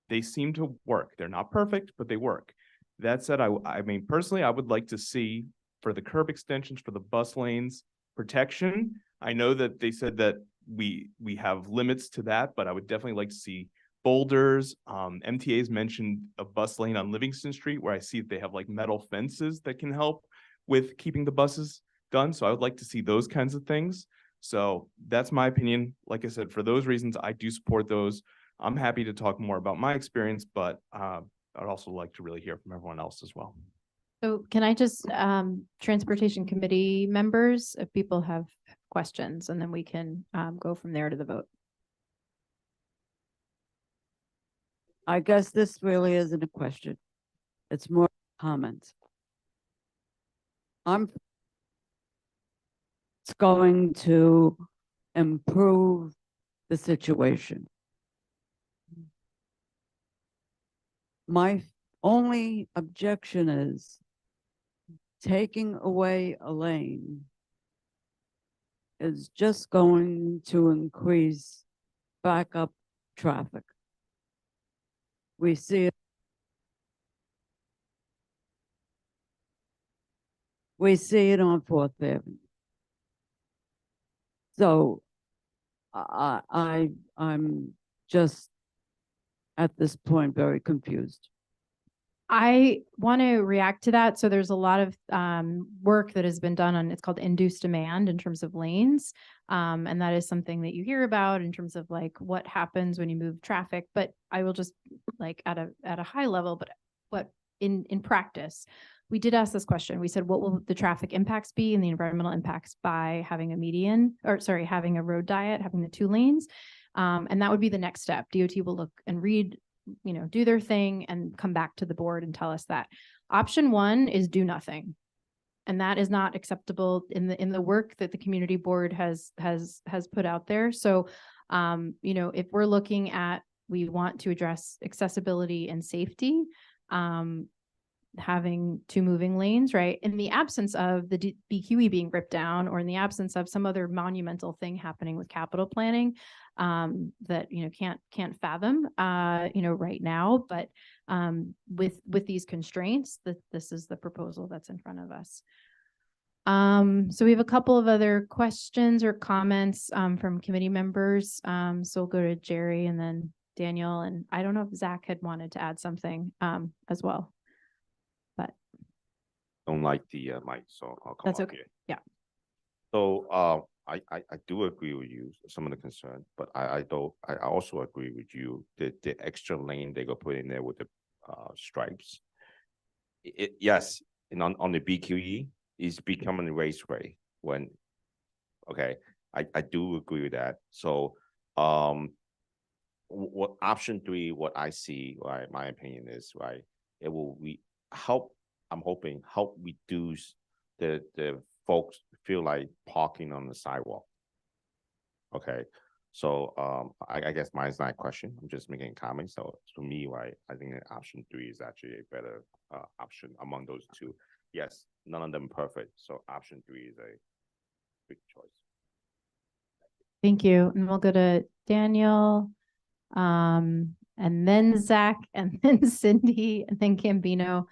they seem to work. They're not perfect, but they work. That said, I mean, personally, I would like to see, for the curb extensions, for the bus lanes, protection. I know that they said that we have limits to that, but I would definitely like to see boulders. MTA's mentioned a bus lane on Livingston Street where I see that they have like metal fences that can help with keeping the buses done. So I would like to see those kinds of things. So that's my opinion. Like I said, for those reasons, I do support those. I'm happy to talk more about my experience, but I'd also like to really hear from everyone else as well. So can I just, Transportation Committee members, if people have questions, and then we can go from there to the vote. I guess this really isn't a question. It's more comments. It's going to improve the situation. My only objection is taking away a lane is just going to increase backup traffic. We see it. We see it on 4th Avenue. So I'm just at this point very confused. I want to react to that. So there's a lot of work that has been done on, it's called induced demand in terms of lanes. And that is something that you hear about in terms of like what happens when you move traffic. But I will just like at a high level, but in practice, we did ask this question. We said, what will the traffic impacts be and the environmental impacts by having a median, or sorry, having a road diet, having the 2 lanes? And that would be the next step. DOT will look and read, do their thing and come back to the board and tell us that. Option 1 is do nothing. And that is not acceptable in the work that the community board has put out there. So, if we're looking at, we want to address accessibility and safety, having 2 moving lanes, right? In the absence of the BQE being ripped down, or in the absence of some other monumental thing happening with capital planning, that, can't fathom, right now, but, with these constraints, this is the proposal that's in front of us. So we have a couple of other questions or comments, from committee members. So we'll go to Jerry and then Daniel, and I don't know if Zach had wanted to add something, as well. Don't like the mic, so I'll come That's up okay. here. Yeah. So I do agree with you, some of the concern, but I also agree with you that the extra lane they go put in there with the stripes. Yes, and on the BQE is becoming a raceway when, okay, I do agree with that. So what option 3, what I see, right, my opinion is, right, it will help. I'm hoping help reduce the folks feel like parking on the sidewalk. Okay, so I guess mine's not a question. I'm just making a comment. So for me, right, I think that option 3 is actually a better option among those 2. Yes, none of them perfect. So option 3 is a big choice. Thank you. And we'll go to Daniel, and then Zach, and then Cindy, and then Gambino.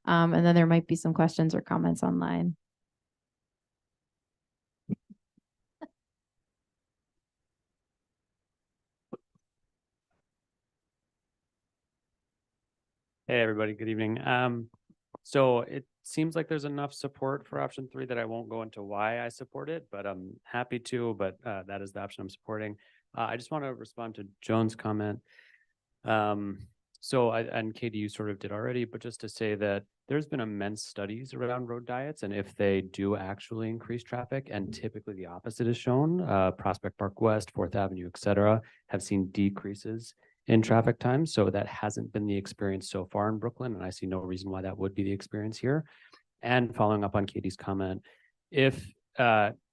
And then there might be some questions or comments online. Hey, everybody. Good evening. So it seems like there's enough support for option 3 that I won't go into why I support it, but I'm happy to, but that is the option I'm supporting. I just want to respond to Joan's comment. And Katie, you sort of did already, but just to say that there's been immense studies around road diets, and if they do actually increase traffic, and typically the opposite is shown, Prospect Park West, 4th Avenue, et cetera, have seen decreases in traffic times. So that hasn't been the experience so far in Brooklyn, and I see no reason why that would be the experience here. And following up on Katie's comment, if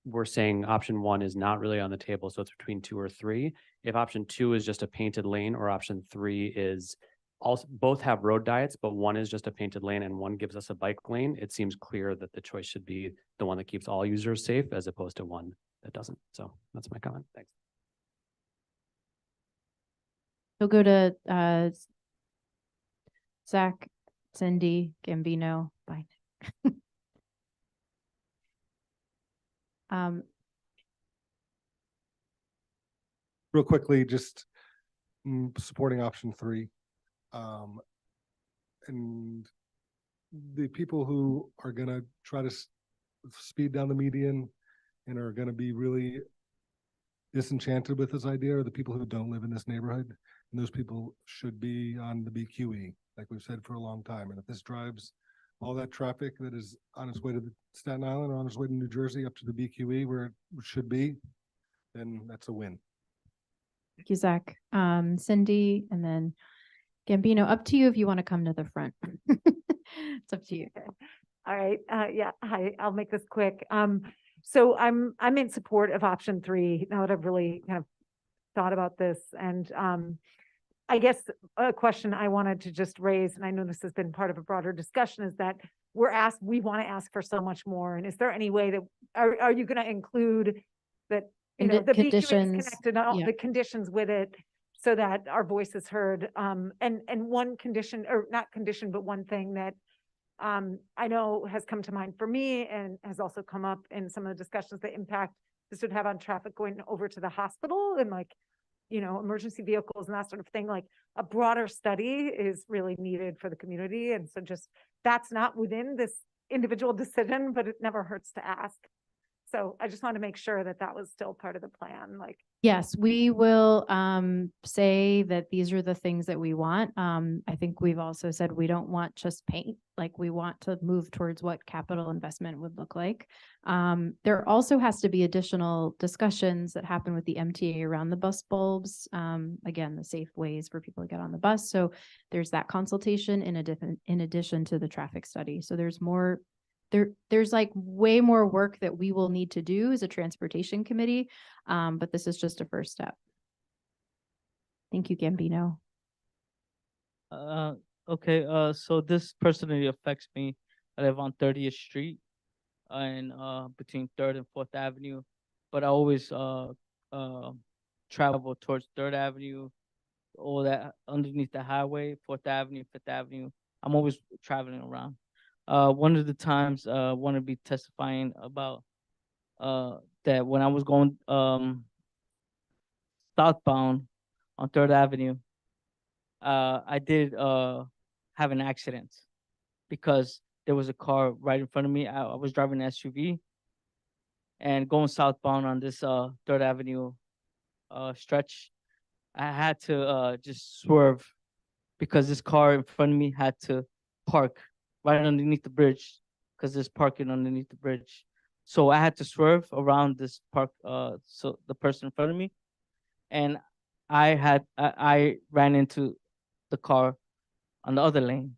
we're saying option 1 is not really on the table, so it's between 2 or 3. If option 2 is just a painted lane, or option 3 is also, both have road diets, but one is just a painted lane and one gives us a bike lane, it seems clear that the choice should be the one that keeps all users safe as opposed to one that doesn't. So that's my comment. Thanks. We'll go to Zach, Cindy, Gambino. Bye. Real quickly, just supporting option 3. And the people who are gonna try to speed down the median and are gonna be really disenchanted with this idea are the people who don't live in this neighborhood. And those people should be on the BQE, like we've said for a long time. And if this drives all that traffic that is on its way to Staten Island or on its way to New Jersey up to the BQE where it should be, then that's a win. Thank you, Zach. Cindy, and then Gambino, up to you if you want to come to the front. It's up to you. All right, yeah, hi, I'll make this quick. So I'm in support of option 3 now that I've really kind of thought about this. And I guess a question I wanted to just raise, and I know this has been part of a broader discussion, is that we want to ask for so much more. And is there any way that, are you going to include that, you know, the BQE is Conditions, connected, all yeah. the conditions with it, so that our voice is heard? And one condition, or not condition, but one thing that I know has come to mind for me and has also come up in some of the discussions, the impact this would have on traffic going over to the hospital and, like, you know, emergency vehicles and that sort of thing. Like, a broader study is really needed for the community. And so just, that's not within this individual decision, but it never hurts to ask. So I just want to make sure that that was still part of the plan, like. Yes, we will say that these are the things that we want. I think we've also said we don't want just paint, like we want to move towards what capital investment would look like. There also has to be additional discussions that happen with the MTA around the bus bulbs. Again, the safe ways for people to get on the bus. So there's that consultation in addition to the traffic study. So there's more. There's like way more work that we will need to do as a transportation committee, but this is just a first step. Thank you, Gambino. Okay, so this personally affects me. I live on 30th Street and between 3rd and 4th Avenue, but I always travel towards 3rd Avenue, all that underneath the highway, 4th Avenue, 5th Avenue. I'm always traveling around. One of the times I want to be testifying about that when I was going southbound on 3rd Avenue, I did have an accident because there was a car right in front of me. I was driving an SUV and going southbound on this 3rd Avenue stretch. I had to just swerve because this car in front of me had to park right underneath the bridge because there's parking underneath the bridge. So I had to swerve around this park, so the person in front of me, and I ran into the car on the other lane.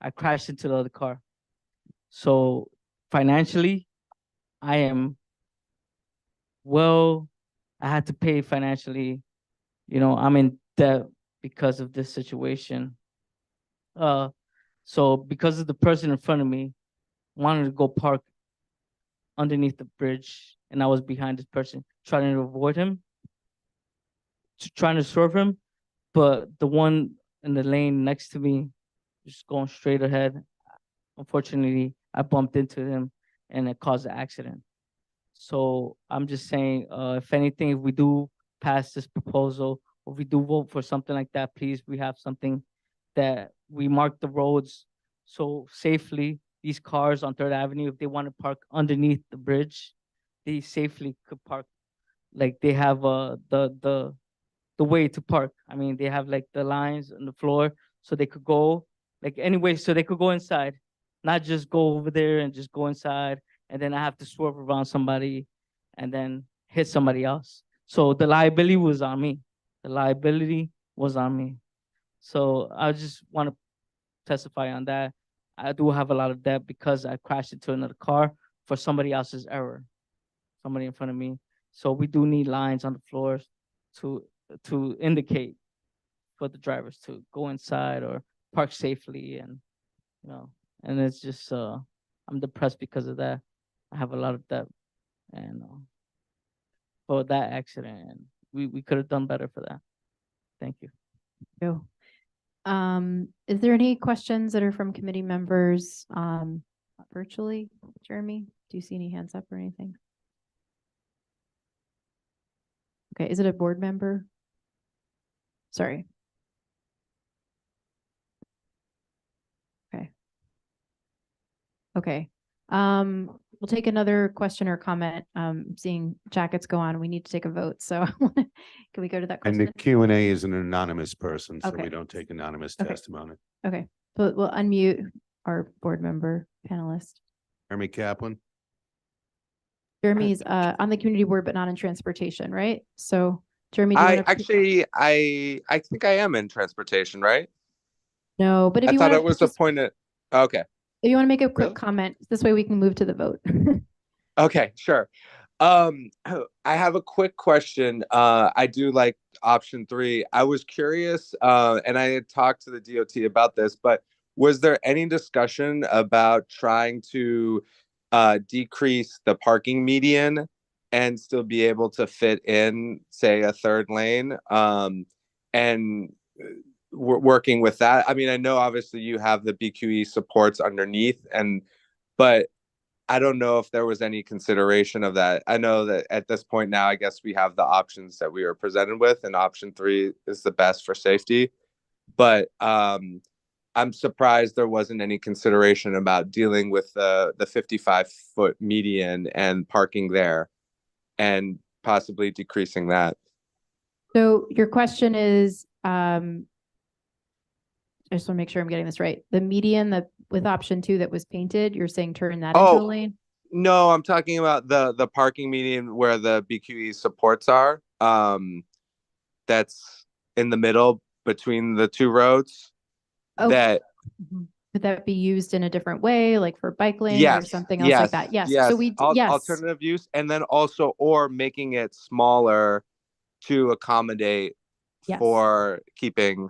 I crashed into the other car. So financially, I had to pay financially. You know, I'm in debt because of this situation. So because of the person in front of me wanted to go park underneath the bridge, and I was behind this person trying to avoid him, trying to swerve him, but the one in the lane next to me just going straight ahead. Unfortunately, I bumped into him and it caused an accident. So I'm just saying, if anything, if we do pass this proposal, or if we do vote for something like that, please, we have something that we mark the roads so safely. These cars on 3rd Avenue, if they want to park underneath the bridge, they safely could park. Like they have the way to park. I mean, they have like the lines on the floor, so they could go like anyway, so they could go inside, not just go over there and just go inside, and then I have to swerve around somebody and then hit somebody else. So the liability was on me. The liability was on me. So I just want to testify on that. I do have a lot of debt because I crashed into another car for somebody else's error, somebody in front of me. So we do need lines on the floors to indicate for the drivers to go inside or park safely, and you know, and it's just I'm depressed because of that. I have a lot of debt, and for that accident, and we could have done better for that. Thank you. Thank you. Is there any questions that are from committee members virtually? Jeremy, do you see any hands up or anything? Okay, is it a board member? Sorry. Okay. Okay. We'll take another question or comment. Seeing jackets go on, we need to take a vote. So can we go to that And question? the Q&A is an anonymous person, so Okay. we don't take anonymous Okay. testimony. Okay, but we'll unmute our board member panelist. Jeremy Kaplan? Jeremy's on the community board, but not in transportation, right? So Jeremy, do you I wanna- actually, I think I am in transportation, right? No, but if I you thought want it was to, appointed. Okay. if you want to make a quick Really? comment, this way we can move to the vote. Okay, sure. I have a quick question. I do like option 3. I was curious, and I had talked to the DOT about this, but was there any discussion about trying to decrease the parking median and still be able to fit in, say, a third lane? And we're working with that. I mean, I know obviously you have the BQE supports underneath, but I don't know if there was any consideration of that. I know that at this point now, I guess we have the options that we were presented with, and option 3 is the best for safety. But I'm surprised there wasn't any consideration about dealing with the 55-foot median and parking there, and possibly decreasing that. So your question is, I just want to make sure I'm getting this right. The median that with option 2 that was painted, you're saying turn that into a lane? No, I'm talking about the parking median where the BQE supports are. That's in the middle between the 2 roads. Okay. That Could that be used in a different way, like for bike lane or yes, something else like that? Yes. So we, yes. Alternative use, and then also or making it smaller to accommodate Yes. for keeping.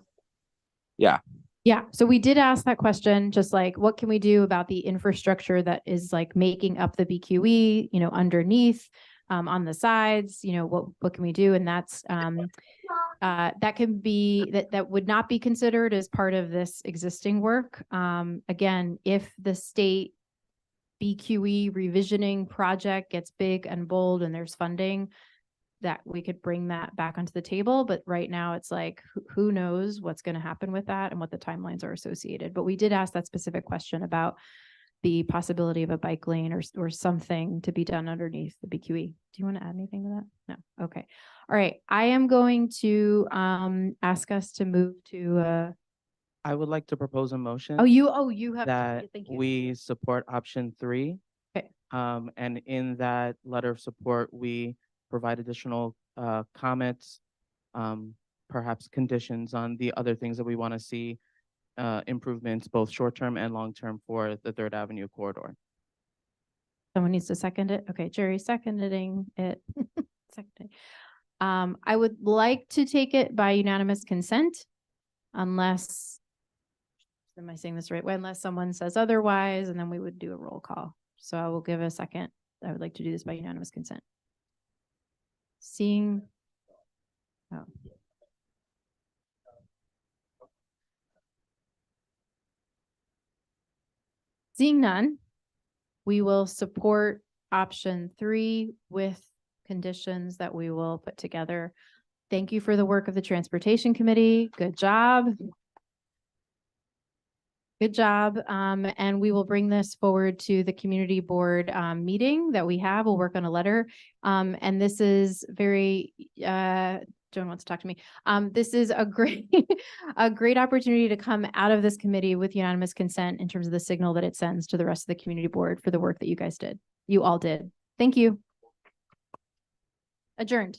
Yeah. Yeah, so we did ask that question, just like, what can we do about the infrastructure that is like making up the BQE, you know, underneath, on the sides, you know, what can we do? And that's, that can be, that would not be considered as part of this existing work. Again, if the state BQE revisioning project gets big and bold and there's funding, that we could bring that back onto the table. But right now it's like, who knows what's going to happen with that and what the timelines are associated. But we did ask that specific question about the possibility of a bike lane or something to be done underneath the BQE. Do you want to add anything to that? No. Okay. All right. I am going to ask us to move to I would like to propose a motion. you have that thank you. we support option 3. Okay. And in that letter of support, we provide additional comments, perhaps conditions on the other things that we want to see, improvements, both short-term and long-term for the Third Avenue corridor. Someone needs to second it. Okay, Jerry seconding it. Seconding. I would like to take it by unanimous consent, unless, am I saying this the right way? Unless someone says otherwise, and then we would do a roll call. So I will give a second. I would like to do this by unanimous consent. Seeing, oh. Seeing none, we will support option 3 with conditions that we will put together. Thank you for the work of the Transportation Committee. Good job. Good job. And we will bring this forward to the community board meeting that we have. We'll work on a letter. And this is very, Joan wants to talk to me. This is a great, a great opportunity to come out of this committee with unanimous consent in terms of the signal that it sends to the rest of the community board for the work that you guys did. You all did. Thank you. Adjourned.